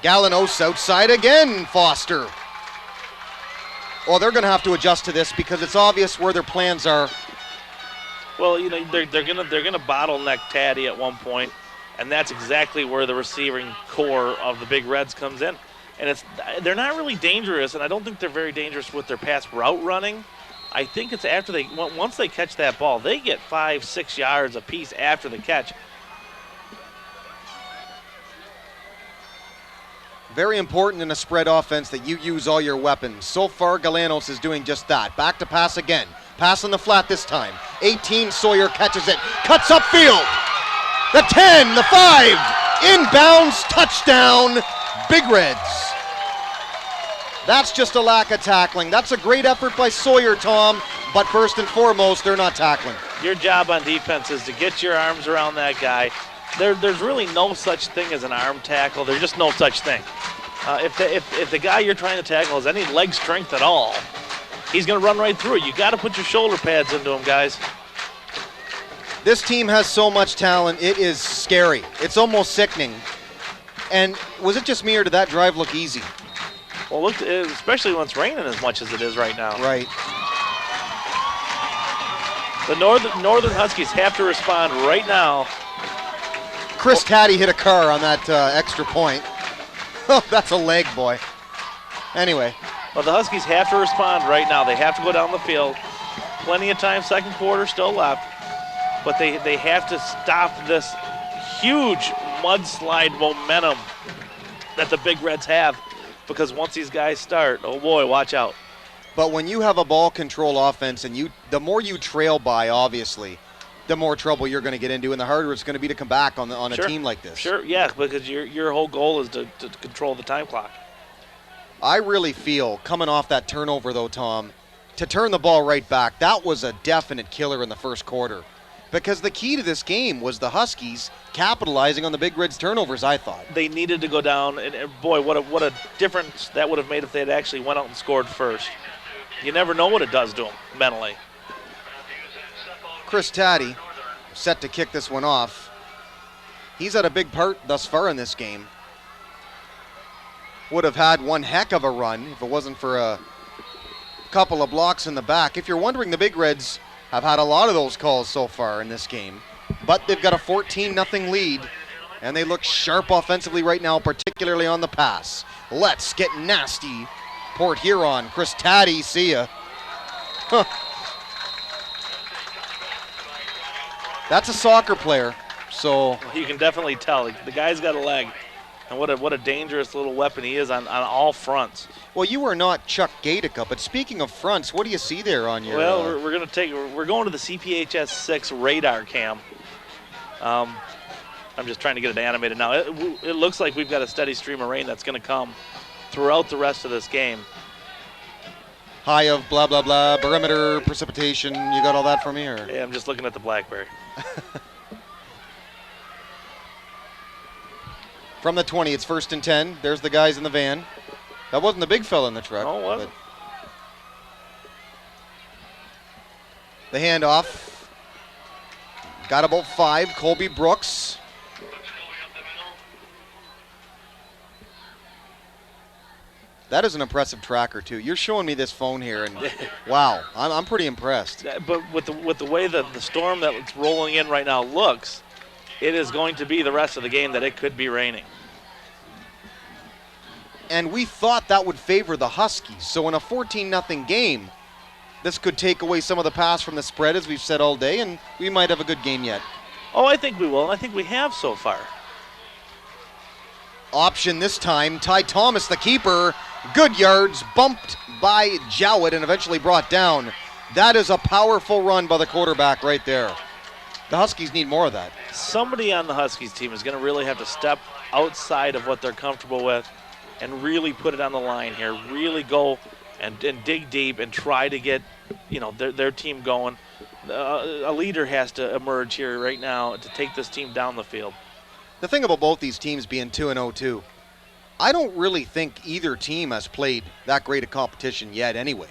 Galanos outside again, Foster. Well, they're going to have to adjust to this because it's obvious where their plans are. Well, they're gonna bottleneck Taddy at one point. And that's exactly where the receiving core of the Big Reds comes in. And they're not really dangerous, and I don't think they're very dangerous with their pass route running. I think it's once they catch that ball, they get 5-6 yards a piece after the catch. Very important in a spread offense that you use all your weapons. So far, Galanos is doing just that. Back to pass again. Pass on the flat this time. 18, Sawyer catches it. Cuts upfield. The 10, the 5, inbounds, touchdown, Big Reds. That's just a lack of tackling. That's a great effort by Sawyer, Tom, But first and foremost, they're not tackling. Your job on defense is to get your arms around that guy. There's really no such thing as an arm tackle. There's just no such thing. If the guy you're trying to tackle has any leg strength at all, he's going to run right through it. You got to put your shoulder pads into him, guys. This team has so much talent, it is scary. It's almost sickening. And was it just me, or did that drive look easy? Well, look, especially when it's raining as much as it is right now. Right. The Northern Huskies have to respond right now. Chris Taddy hit a car on that extra point. Oh, that's a leg, boy. Anyway. Well, the Huskies have to respond right now. They have to go down the field. Plenty of time, second quarter still left. But they have to stop this huge mudslide momentum that the Big Reds have, because once these guys start, oh boy, watch out. But when you have a ball control offense, and the more you trail by, obviously, the more trouble you're going to get into, and the harder it's going to be to come back on a team like this. Sure, yeah, because your whole goal is to control the time clock. I really feel, coming off that turnover, though, Tom, to turn the ball right back, that was a definite killer in the first quarter. Because the key to this game was the Huskies capitalizing on the Big Reds' turnovers, I thought. They needed to go down, and boy, what a difference that would have made if they had actually went out and scored first. You never know what it does to them mentally. Chris Taddy, set to kick this one off. He's had a big part thus far in this game. Would have had one heck of a run if it wasn't for a couple of blocks in the back. If you're wondering, the Big Reds have had a lot of those calls so far in this game, but they've got a 14-0 lead, and they look sharp offensively right now, particularly on the pass. Let's get nasty. Port Huron, Chris Taddy, see ya. Huh. That's a soccer player, so. You can definitely tell. The guy's got a leg, and what a dangerous little weapon he is on all fronts. Well, you are not Chuck Gatica, but speaking of fronts, what do you see there on your? Well, we're going to the CPHS 6 radar cam. I'm just trying to get it animated now. It looks like we've got a steady stream of rain that's going to come throughout the rest of this game. High of blah, blah, blah, perimeter, precipitation. You got all that for me? Or? Yeah, I'm just looking at the BlackBerry. From the 20, it's 1st and 10. There's the guys in the van. That wasn't the big fella in the truck. No, it wasn't. The handoff. Got about 5. Colby Brooks. That is an impressive tracker, too. You're showing me this phone here, and wow, I'm pretty impressed. But with the way that the storm that's rolling in right now looks, it is going to be the rest of the game that it could be raining. And we thought that would favor the Huskies. So in a 14-0 game, this could take away some of the pass from the spread, as we've said all day, and we might have a good game yet. Oh, I think we will, and I think we have so far. Option this time. Ty Thomas, the keeper. Good yards, bumped by Jowett and eventually brought down. That is a powerful run by the quarterback right there. The Huskies need more of that. Somebody on the Huskies team is going to really have to step outside of what they're comfortable with and really put it on the line here. Really go and dig deep and try to get, their team going. A leader has to emerge here right now to take this team down the field. The thing about both these teams being 2-0 too, I don't really think either team has played that great a competition yet anyway.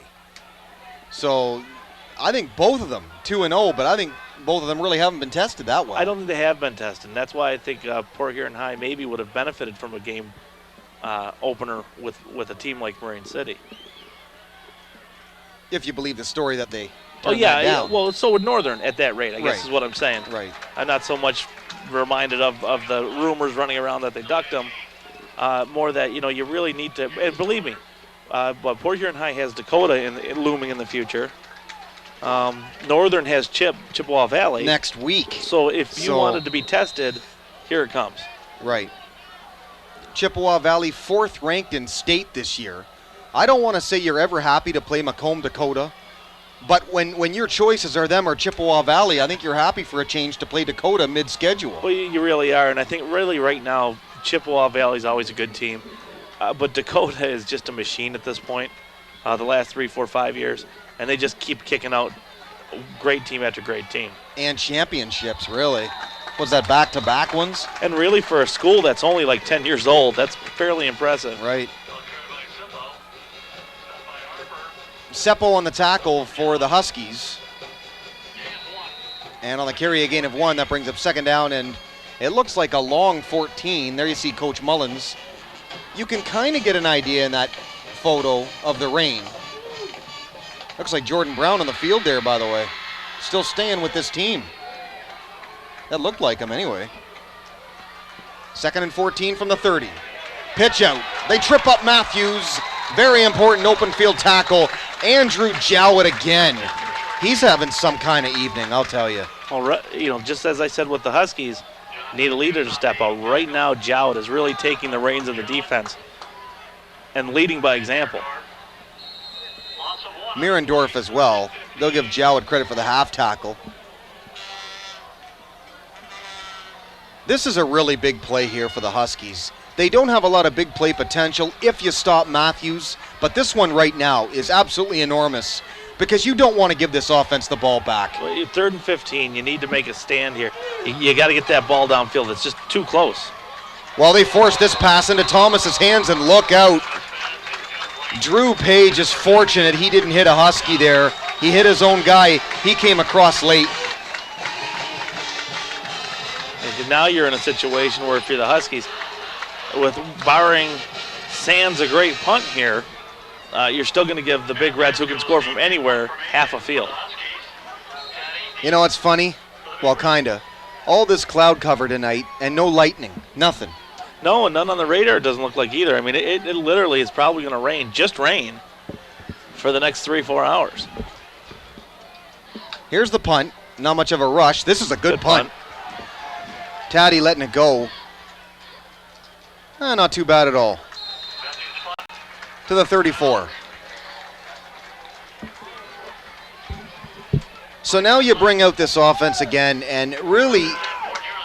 So I think both of them 2-0, but I think both of them really haven't been tested that well. I don't think they have been tested. And that's why I think Port Huron High maybe would have benefited from a game opener with a team like Marine City. If you believe the story that they turned that down. Well, so would Northern at that rate, I guess is what I'm saying. Right. I'm not so much reminded of the rumors running around that they ducked them. More that, you really need to, and believe me, but Port Huron High has Dakota looming in the future. Northern has Chippewa Valley. Next week. So if you wanted to be tested, here it comes. Right. Chippewa Valley 4th ranked in state this year. I don't want to say you're ever happy to play Macomb, Dakota, but when your choices are them or Chippewa Valley, I think you're happy for a change to play Dakota mid-schedule. Well, you really are, and I think really right now, Chippewa Valley is always a good team, but Dakota is just a machine at this point. The last 3, 4, 5 years, and they just keep kicking out great team after great team. And championships, really. Was that back-to-back ones? And really for a school that's only like 10 years old, that's fairly impressive. Right. Seppo on the tackle for the Huskies. And on the carry, a gain of 1. That brings up second down, and it looks like a long 14. There you see Coach Mullins. You can kind of get an idea in that photo of the rain. Looks like Jordan Brown on the field there, by the way. Still staying with this team. That looked like him anyway. 2nd and 14 from the 30. Pitch out. They trip up Matthews. Very important open field tackle. Andrew Jowett again. He's having some kind of evening, I'll tell you. All right, just as I said with the Huskies, need a leader to step out. Right now, Jowett is really taking the reins of the defense and leading by example. Mierendorf as well. They'll give Jowett credit for the half tackle. This is a really big play here for the Huskies. They don't have a lot of big play potential if you stop Matthews, but this one right now is absolutely enormous because you don't want to give this offense the ball back. Well, 3rd and 15, you need to make a stand here. You got to get that ball downfield. It's just too close. Well, they force this pass into Thomas's hands, and look out. Drew Page is fortunate he didn't hit a Husky there. He hit his own guy. He came across late. And now you're in a situation where if you're the Huskies, with barring Sands a great punt here, you're still going to give the Big Reds, who can score from anywhere, half a field. You know what's funny? Well, kinda. All this cloud cover tonight and no lightning. Nothing. No, and none on the radar, it doesn't look like either. I mean, it literally is probably going to rain, just rain, for the next 3-4 hours. Here's the punt. Not much of a rush. This is a good punt. Taddy letting it go. Not too bad at all. To the 34. So now you bring out this offense again, and really,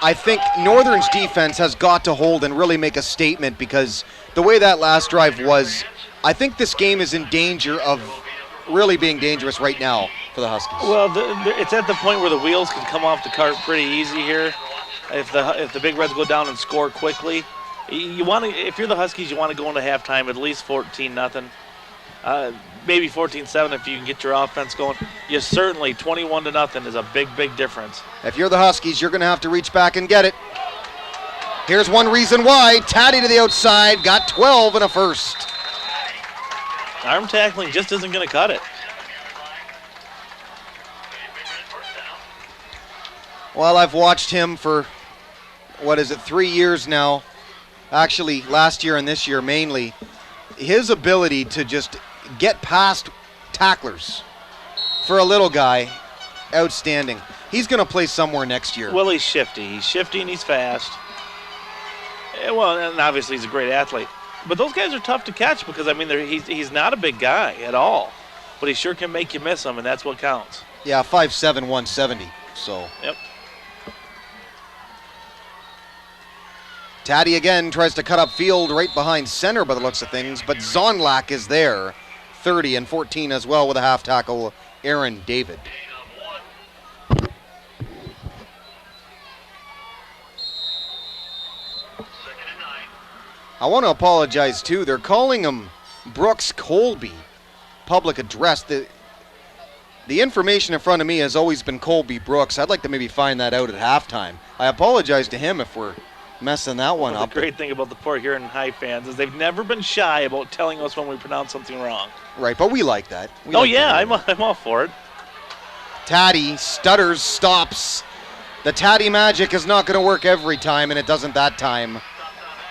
I think Northern's defense has got to hold and really make a statement, because the way that last drive was, I think this game is in danger of really being dangerous right now for the Huskies. Well, it's at the point where the wheels can come off the cart pretty easy here. If the Big Reds go down and score quickly, you want to. If you're the Huskies, you want to go into halftime at least 14-0, maybe 14-7 if you can get your offense going. You certainly 21-0 is a big difference. If you're the Huskies, you're going to have to reach back and get it. Here's one reason why. Taddy to the outside, got 12 and a first. Arm tackling just isn't going to cut it. Well, I've watched him for, 3 years now. Actually, last year and this year mainly. His ability to just get past tacklers for a little guy, outstanding. He's going to play somewhere next year. Well, he's shifty. He's shifty and he's fast. Well, and obviously he's a great athlete. But those guys are tough to catch because, I mean, he's not a big guy at all. But he sure can make you miss him, and that's what counts. Yeah, 5'7", 170. So. Yep. Taddy again tries to cut up field right behind center by the looks of things, but Zonlak is there. 30 and 14 as well with a half tackle, Aaron David. I want to apologize too. They're calling him Brooks Colby. Public address. The information in front of me has always been Colby Brooks. I'd like to maybe find that out at halftime. I apologize to him if we're messing that one up. The great thing about the Port Huron High fans is they've never been shy about telling us when we pronounce something wrong. Right, but we like that. I'm all for it. Taddy stutters, stops. The Taddy magic is not going to work every time, and it doesn't that time.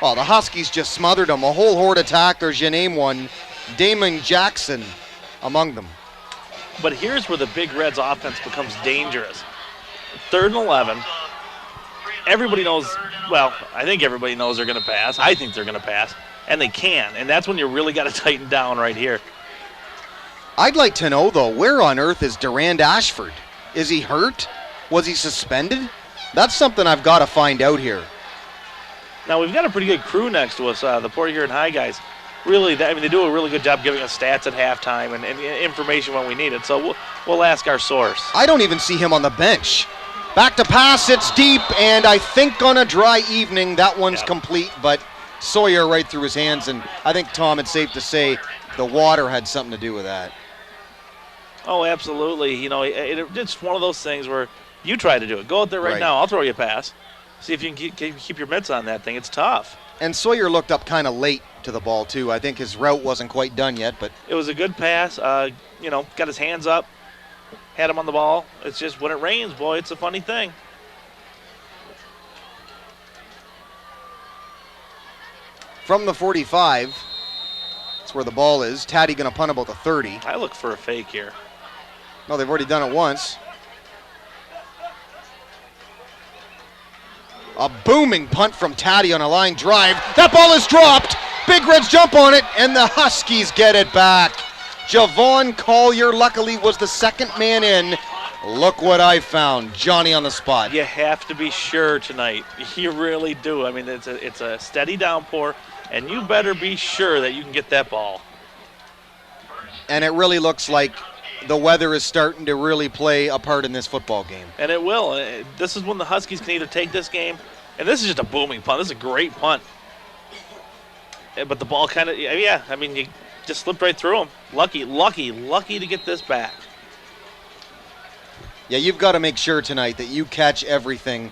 Oh, the Huskies just smothered them. A whole horde of tacklers, you name one. Damon Jackson among them. But here's where the Big Reds offense becomes dangerous. 3rd and 11. Everybody knows, well, I think everybody knows they're going to pass. I think they're going to pass, and they can. And that's when you really got to tighten down right here. I'd like to know, though, where on earth is Durand Ashford? Is he hurt? Was he suspended? That's something I've got to find out here. Now, we've got a pretty good crew next to us, the Port Huron High guys. really, they do a really good job giving us stats at halftime and information when we need it. So we'll ask our source. I don't even see him on the bench. Back to pass, it's deep, and I think on a dry evening, that one's complete, but Sawyer right through his hands, and I think, Tom, it's safe to say the water had something to do with that. Oh, absolutely. It's one of those things where you try to do it. Go out there right now. I'll throw you a pass. See if you can keep your mitts on that thing. It's tough. And Sawyer looked up kind of late to the ball, too. I think his route wasn't quite done yet, but it was a good pass. Got his hands up, had him on the ball. It's just when it rains, boy, it's a funny thing. From the 45, that's where the ball is. Taddy going to punt about the 30. I look for a fake here. No, they've already done it once. A booming punt from Taddy on a line drive. That ball is dropped. Big Reds jump on it, and the Huskies get it back. Javon Collier, luckily, was the second man in. Look what I found. Johnny on the spot. You have to be sure tonight. You really do. I mean, it's a steady downpour, and you better be sure that you can get that ball. And it really looks like the weather is starting to really play a part in this football game. And it will. This is when the Huskies can either take this game, and this is just a booming punt. This is a great punt. But the ball kind of, you just slipped right through them. Lucky to get this back. Yeah, you've got to make sure tonight that you catch everything.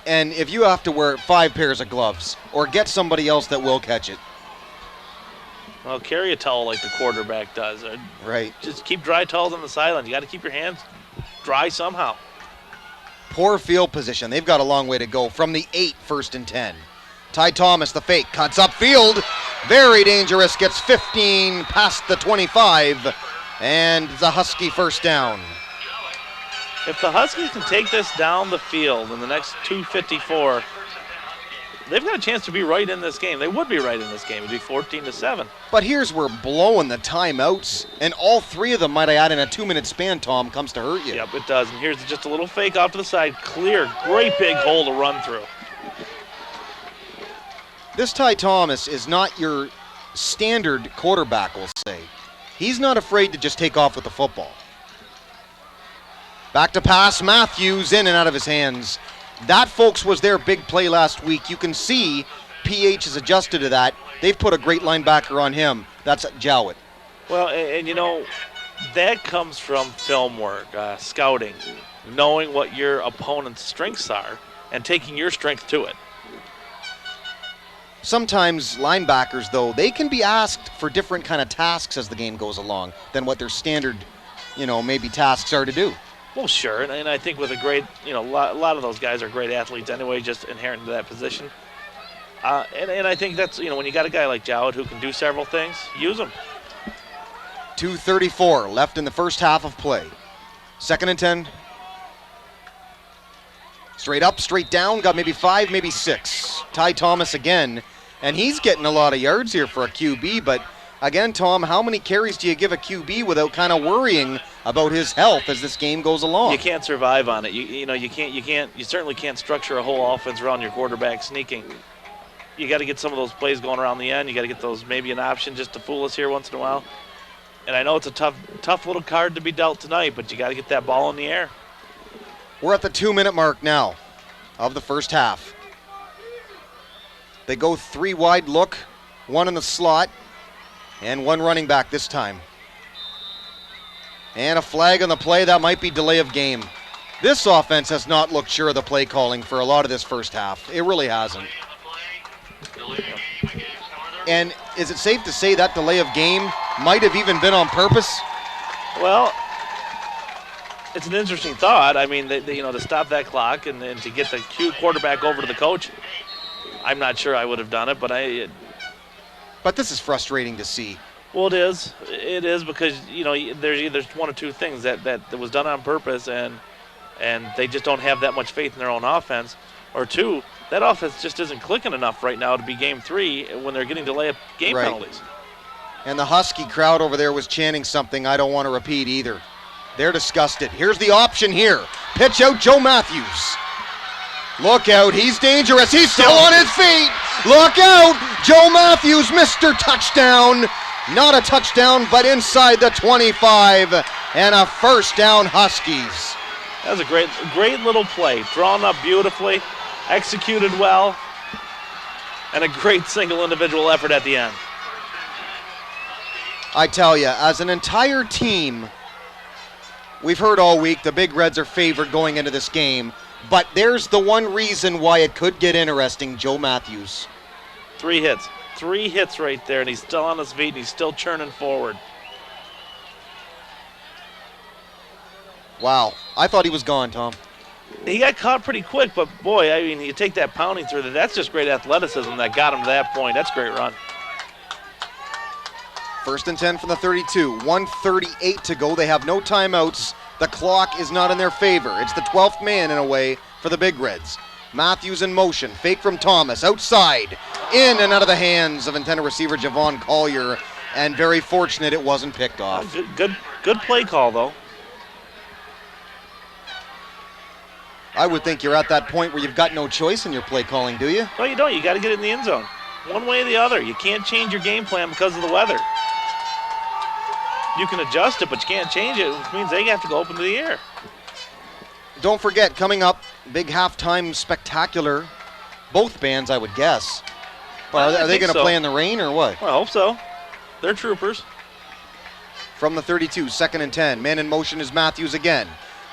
And if you have to wear 5 pairs of gloves or get somebody else that will catch it. Well, carry a towel like the quarterback does. Right. Just keep dry towels on the sideline. You got to keep your hands dry somehow. Poor field position. They've got a long way to go from the 8, 1st and 10. Ty Thomas, the fake, cuts upfield. Very dangerous, gets 15 past the 25, and the Husky first down. If the Huskies can take this down the field in the next 2:54, they've got a chance to be right in this game. They would be right in this game. It would be 14-7. But here's where blowing the timeouts, and all 3 of them, might I add, in a 2-minute span, Tom, comes to hurt you. Yep, it does. And here's just a little fake off to the side. Clear, great big hole to run through. This Ty Thomas is not your standard quarterback, we'll say. He's not afraid to just take off with the football. Back to pass, Matthews in and out of his hands. That, folks, was their big play last week. You can see PH has adjusted to that. They've put a great linebacker on him. That's Jowett. Well, and that comes from film work, scouting, knowing what your opponent's strengths are and taking your strength to it. Sometimes linebackers, though, they can be asked for different kind of tasks as the game goes along than what their standard, maybe tasks are to do. Well, sure, and I think with a great, a lot of those guys are great athletes anyway, just inherent to that position. And I think that's, when you got a guy like Jowett who can do several things, use him. 2:34 left in the first half of play. 2nd and 10. Straight up, straight down, got maybe 5, maybe 6. Ty Thomas again, and he's getting a lot of yards here for a QB, but again, Tom, how many carries do you give a QB without kind of worrying about his health as this game goes along? You can't survive on it. You certainly can't structure a whole offense around your quarterback sneaking. You got to get some of those plays going around the end. You got to get those maybe an option just to fool us here once in a while. And I know it's a tough little card to be dealt tonight, but you got to get that ball in the air. We're at the 2-minute mark now of the first half. They go 3 wide look, 1 in the slot, and 1 running back this time. And a flag on the play. That might be delay of game. This offense has not looked sure of the play calling for a lot of this first half. It really hasn't. And is it safe to say that delay of game might have even been on purpose? Well, it's an interesting thought. I mean, to stop that clock and to get the quarterback over to the coach, I'm not sure I would have done it, But this is frustrating to see. Well, it is. It is because, there's either one or two things that was done on purpose and they just don't have that much faith in their own offense, or 2, that offense just isn't clicking enough right now to be game 3 when they're getting delay of game penalties. And the Husky crowd over there was chanting something I don't want to repeat either. They're disgusted. Here's the option here. Pitch out Joe Matthews. Look out, he's dangerous. He's still on his feet. Look out. Joe Matthews, Mr. Touchdown. Not a touchdown, but inside the 25, and a first down, Huskies. That was a great little play. Drawn up beautifully, executed well, and a great single individual effort at the end. I tell you, as an entire team, we've heard all week the Big Reds are favored going into this game, but there's the one reason why it could get interesting, Joe Matthews. 3 hits. 3 hits right there, and he's still on his feet, and he's still churning forward. Wow. I thought he was gone, Tom. He got caught pretty quick, but boy, I mean, you take that pounding through there. That's just great athleticism that got him to that point. That's a great run. 1st and 10 from the 32. 1:38 to go. They have no timeouts. The clock is not in their favor. It's the 12th man in a way for the Big Reds. Matthews in motion. Fake from Thomas. Outside. In and out of the hands of intended receiver Javon Collier. And very fortunate it wasn't picked off. Good play call, though. I would think you're at that point where you've got no choice in your play calling, do you? No, you don't. You got to get it in the end zone. One way or the other. You can't change your game plan because of the weather. You can adjust it, but you can't change it, which means they have to go up into the air. Don't forget, coming up, big halftime spectacular. Both bands, I would guess. But are they going to play in the rain or what? Well, I hope so. They're troopers. From the 32, 2nd and 10. Man in motion is Matthews again.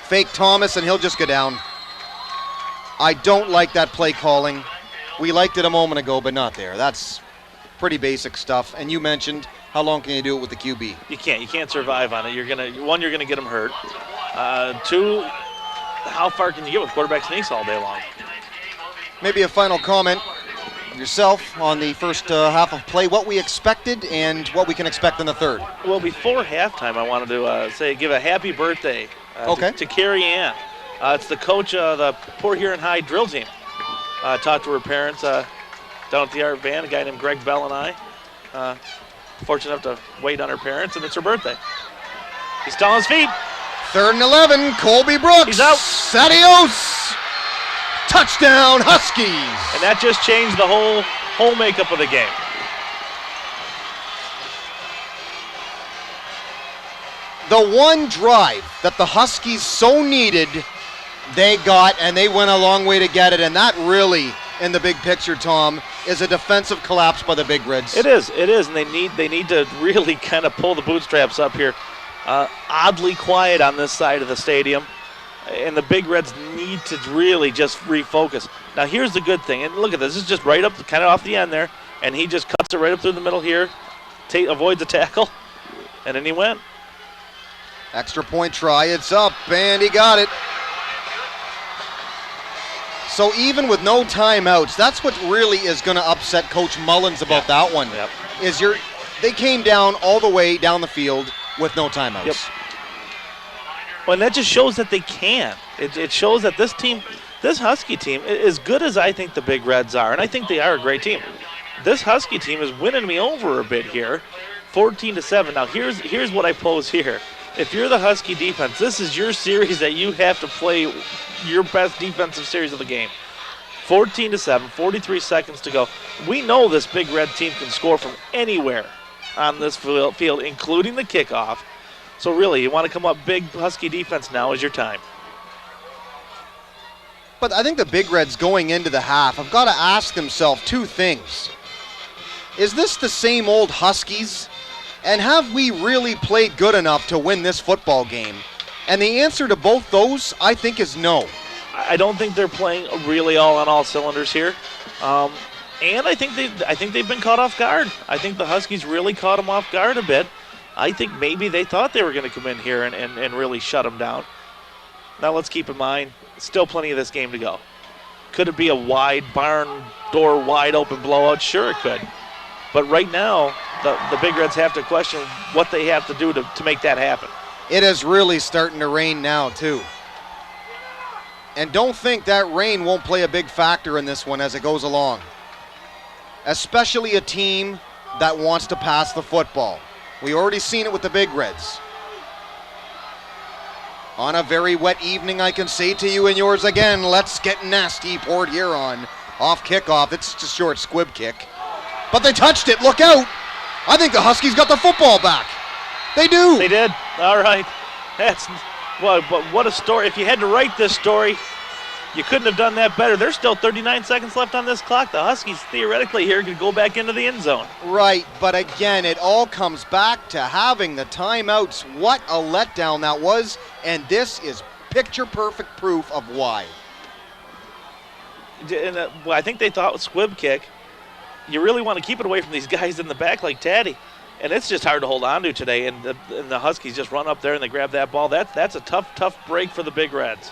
Fake Thomas, and he'll just go down. I don't like that play calling. We liked it a moment ago, but not there. That's pretty basic stuff. And you mentioned, how long can you do it with the QB? You can't. You can't survive on it. You're gonna get them hurt. 2, how far can you get with quarterback sneaks all day long? Give a final comment yourself on the first half of play, what we expected and what we can expect in the third. Well, before halftime, I wanted to give a happy birthday to Carrie Ann. It's the coach of the Port Huron High drill team. Talked to her parents down at the art van, a guy named Greg Bell and I. Fortunate enough to wait on her parents, and it's her birthday. He's still on his feet. 3rd and 11, Colby Brooks. He's out. Sadios. Touchdown, Huskies. And that just changed the whole makeup of the game. The one drive that the Huskies so needed, they got, and they went a long way to get it, and that really, in the big picture, Tom, is a defensive collapse by the Big Reds. It is, and they need to really kind of pull the bootstraps up here. Oddly quiet on this side of the stadium, and the Big Reds need to really just refocus. Now here's the good thing, and look at this is just right up, kind of off the end there, and he just cuts it right up through the middle here, avoids the tackle, and then he went. Extra point try, it's up, and he got it. So even with no timeouts, that's what really is going to upset Coach Mullins about that one. Yep. They came down all the way down the field with no timeouts. Yep. Well, and that just shows that they can. It shows that this Husky team, as good as I think the Big Reds are, and I think they are a great team, this Husky team is winning me over a bit here, 14-7. Now here's what I pose here. If you're the Husky defense, this is your series that you have to play your best defensive series of the game. 14-7, 43 seconds to go. We know this Big Red team can score from anywhere on this field, including the kickoff. So really, you want to come up big, Husky defense, now is your time. But I think the Big Reds going into the half have got to ask themselves two things. Is this the same old Huskies? And have we really played good enough to win this football game? And the answer to both those, I think, is no. I don't think they're playing really all on all cylinders here. And I think they've been caught off guard. I think the Huskies really caught them off guard a bit. I think maybe they thought they were going to come in here and really shut them down. Now let's keep in mind, still plenty of this game to go. Could it be a wide barn door, wide open blowout? Sure it could. But right now, the Big Reds have to question what they have to do to make that happen. It is really starting to rain now, too. And don't think that rain won't play a big factor in this one as it goes along. Especially a team that wants to pass the football. We already seen it with the Big Reds. On a very wet evening, I can say to you and yours again, let's get nasty, Port Huron. Off kickoff, it's just a short squib kick. but they touched it. Look out. I think the Huskies got the football back. They do. They did. All right. That's well, but what a story. If you had to write this story, you couldn't have done that better. There's still 39 seconds left on this clock. The Huskies theoretically here could go back into the end zone. Right, but again, it all comes back to having the timeouts. What a letdown that was, and this is picture-perfect proof of why. And, well, I think they thought with squib kick, you really want to keep it away from these guys in the back like Taddy. And it's just hard to hold on to today, and the Huskies just run up there and they grab that ball. That's a tough break for the Big Reds.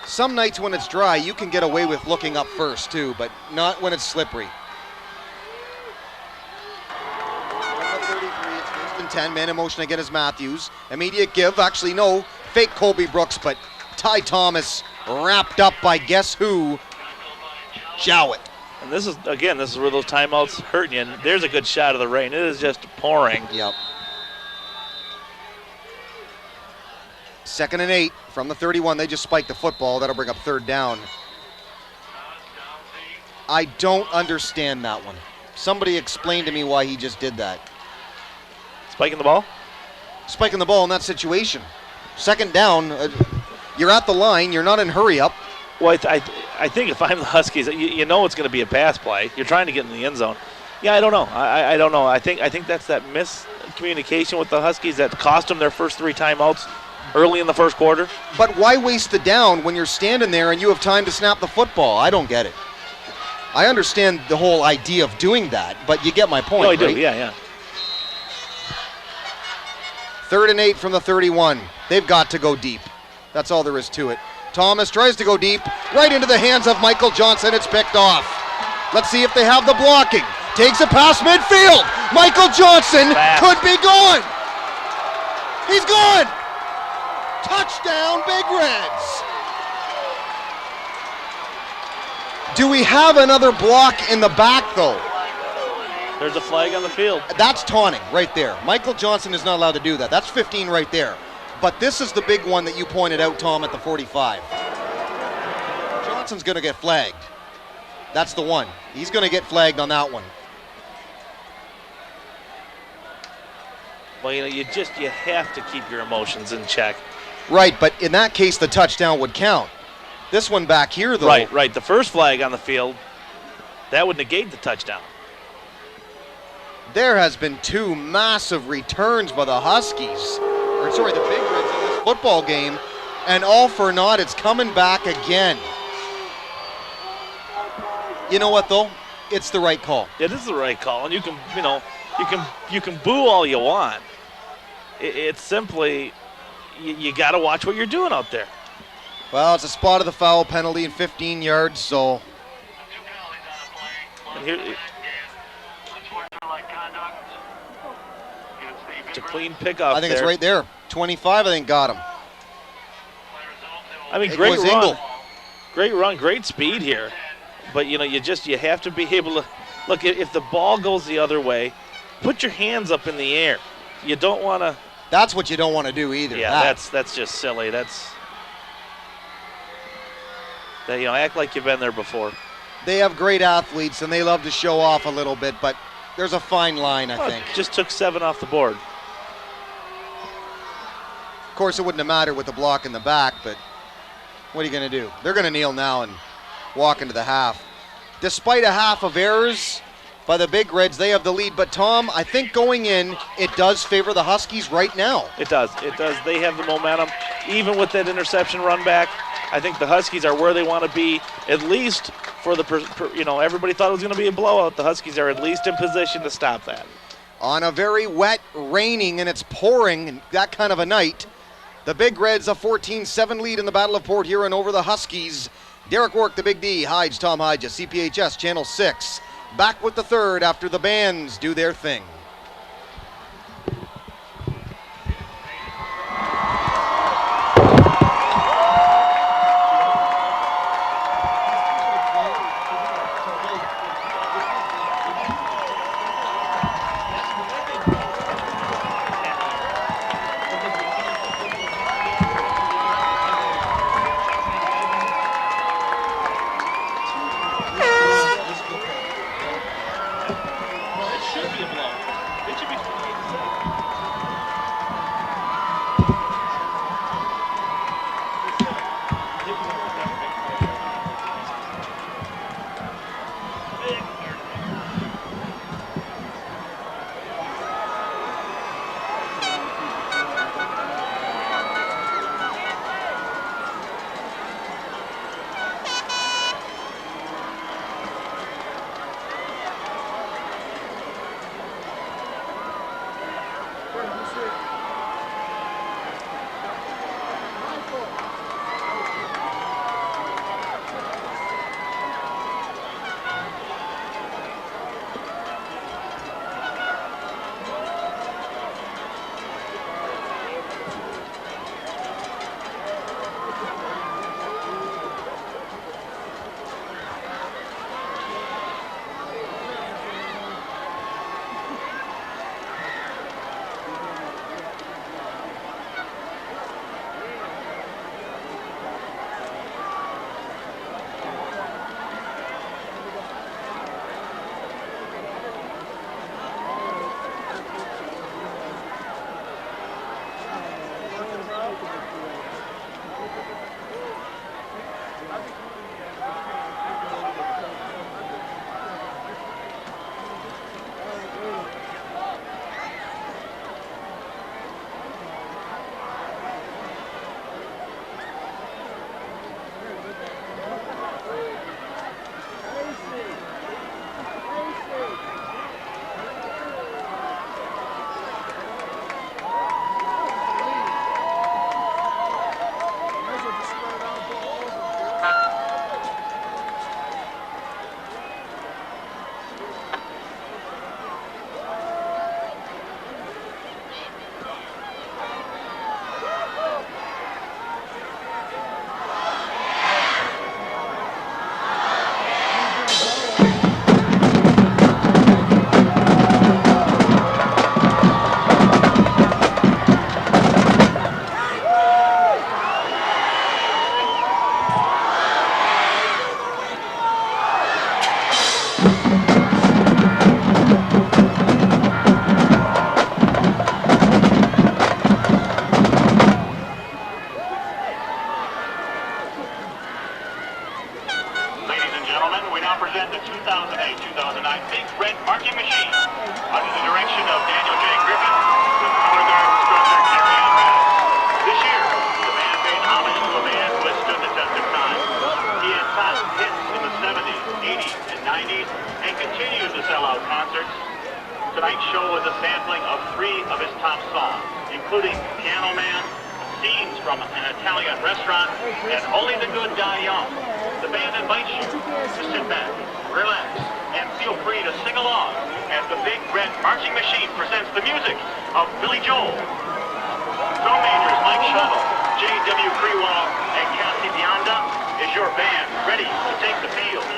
Some nights when it's dry, you can get away with looking up first too, but not when it's slippery. 33, it's first and 10, man in motion again is Matthews. Immediate give, actually no, fake Colby Brooks, but Ty Thomas wrapped up by guess who? Jowett. And this is where those timeouts hurting you. And there's a good shot of the rain. It is just pouring. Yep. 2nd and 8 from the 31. They just spiked the football. That'll bring up 3rd down. I don't understand that one. Somebody explain to me why he just did that. Spiking the ball? Spiking the ball in that situation. 2nd down. You're at the line. You're not in hurry up. Well, I think if I'm the Huskies, you know it's going to be a pass play. You're trying to get in the end zone. Yeah, I don't know. I don't know. I think that's that miscommunication with the Huskies that cost them their first 3 timeouts early in the first quarter. But why waste the down when you're standing there and you have time to snap the football? I don't get it. I understand the whole idea of doing that, but you get my point, No, I right? do. Yeah. 3rd and 8 from the 31. They've got to go deep. That's all there is to it. Thomas tries to go deep, right into the hands of Michael Johnson. It's picked off. Let's see if they have the blocking. Takes it past midfield. Michael Johnson could be gone. He's gone. Touchdown, Big Reds. Do we have another block in the back, though? There's a flag on the field. That's taunting right there. Michael Johnson is not allowed to do that. That's 15 right there. But this is the big one that you pointed out, Tom, at the 45. Johnson's going to get flagged. That's the one. He's going to get flagged on that one. Well, you have to keep your emotions in check. Right, but in that case, the touchdown would count. This one back here, though. Right. The first flag on the field, that would negate the touchdown. There has been 2 massive returns by the Huskies. The Big Reds in this football game, and all for naught. It's coming back again. You know what, though? It's the right call. It is the right call, and you can boo all you want. It's simply you got to watch what you're doing out there. Well, it's a spot of the foul penalty and 15 yards, so. And here, it's a clean pickup. I think it's right there. 25, I think, got him. I mean, great run. Great run, great speed here. But, you have to be able to, look, if the ball goes the other way, put your hands up in the air. You don't want to. That's what you don't want to do either. Yeah, that's just silly. Act like you've been there before. They have great athletes, and they love to show off a little bit, but there's a fine line, I think. Just took 7 off the board. Of course, it wouldn't have mattered with the block in the back, but what are you going to do? They're going to kneel now and walk into the half. Despite a half of errors by the Big Reds, they have the lead. But, Tom, I think going in, it does favor the Huskies right now. It does. They have the momentum. Even with that interception run back, I think the Huskies are where they want to be, at least for the, everybody thought it was going to be a blowout. The Huskies are at least in position to stop that. On a very wet, raining, and it's pouring, and that kind of a night, the Big Reds a 14-7 lead in the Battle of Port Huron over the Huskies. Derek Work, the Big D, Hides, Tom Hides, CPHS Channel 6. Back with the third after the bands do their thing. Ladies and gentlemen, we now present the 2008-2009 Big Red Marching Machine under the direction of Daniel J. Griffin with color guard instructor Terry Radis. This year, the band paid homage to a band who has stood the test of time. He had top hits in the 70s, 80s, and 90s and continues to sell out concerts. Tonight's show was a sampling of 3 of his top songs, including Piano Man, Scenes from an Italian Restaurant, and Only the Good Die Young. The band invites you to sit back, relax, and feel free to sing along as the Big Red Marching Machine presents the music of Billy Joel. Drum majors Mike Shuttle, J.W. Crewell, and Cassie Bionda is your band ready to take the field.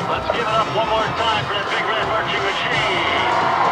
Let's give it up one more time for the Big Red Marching Machine.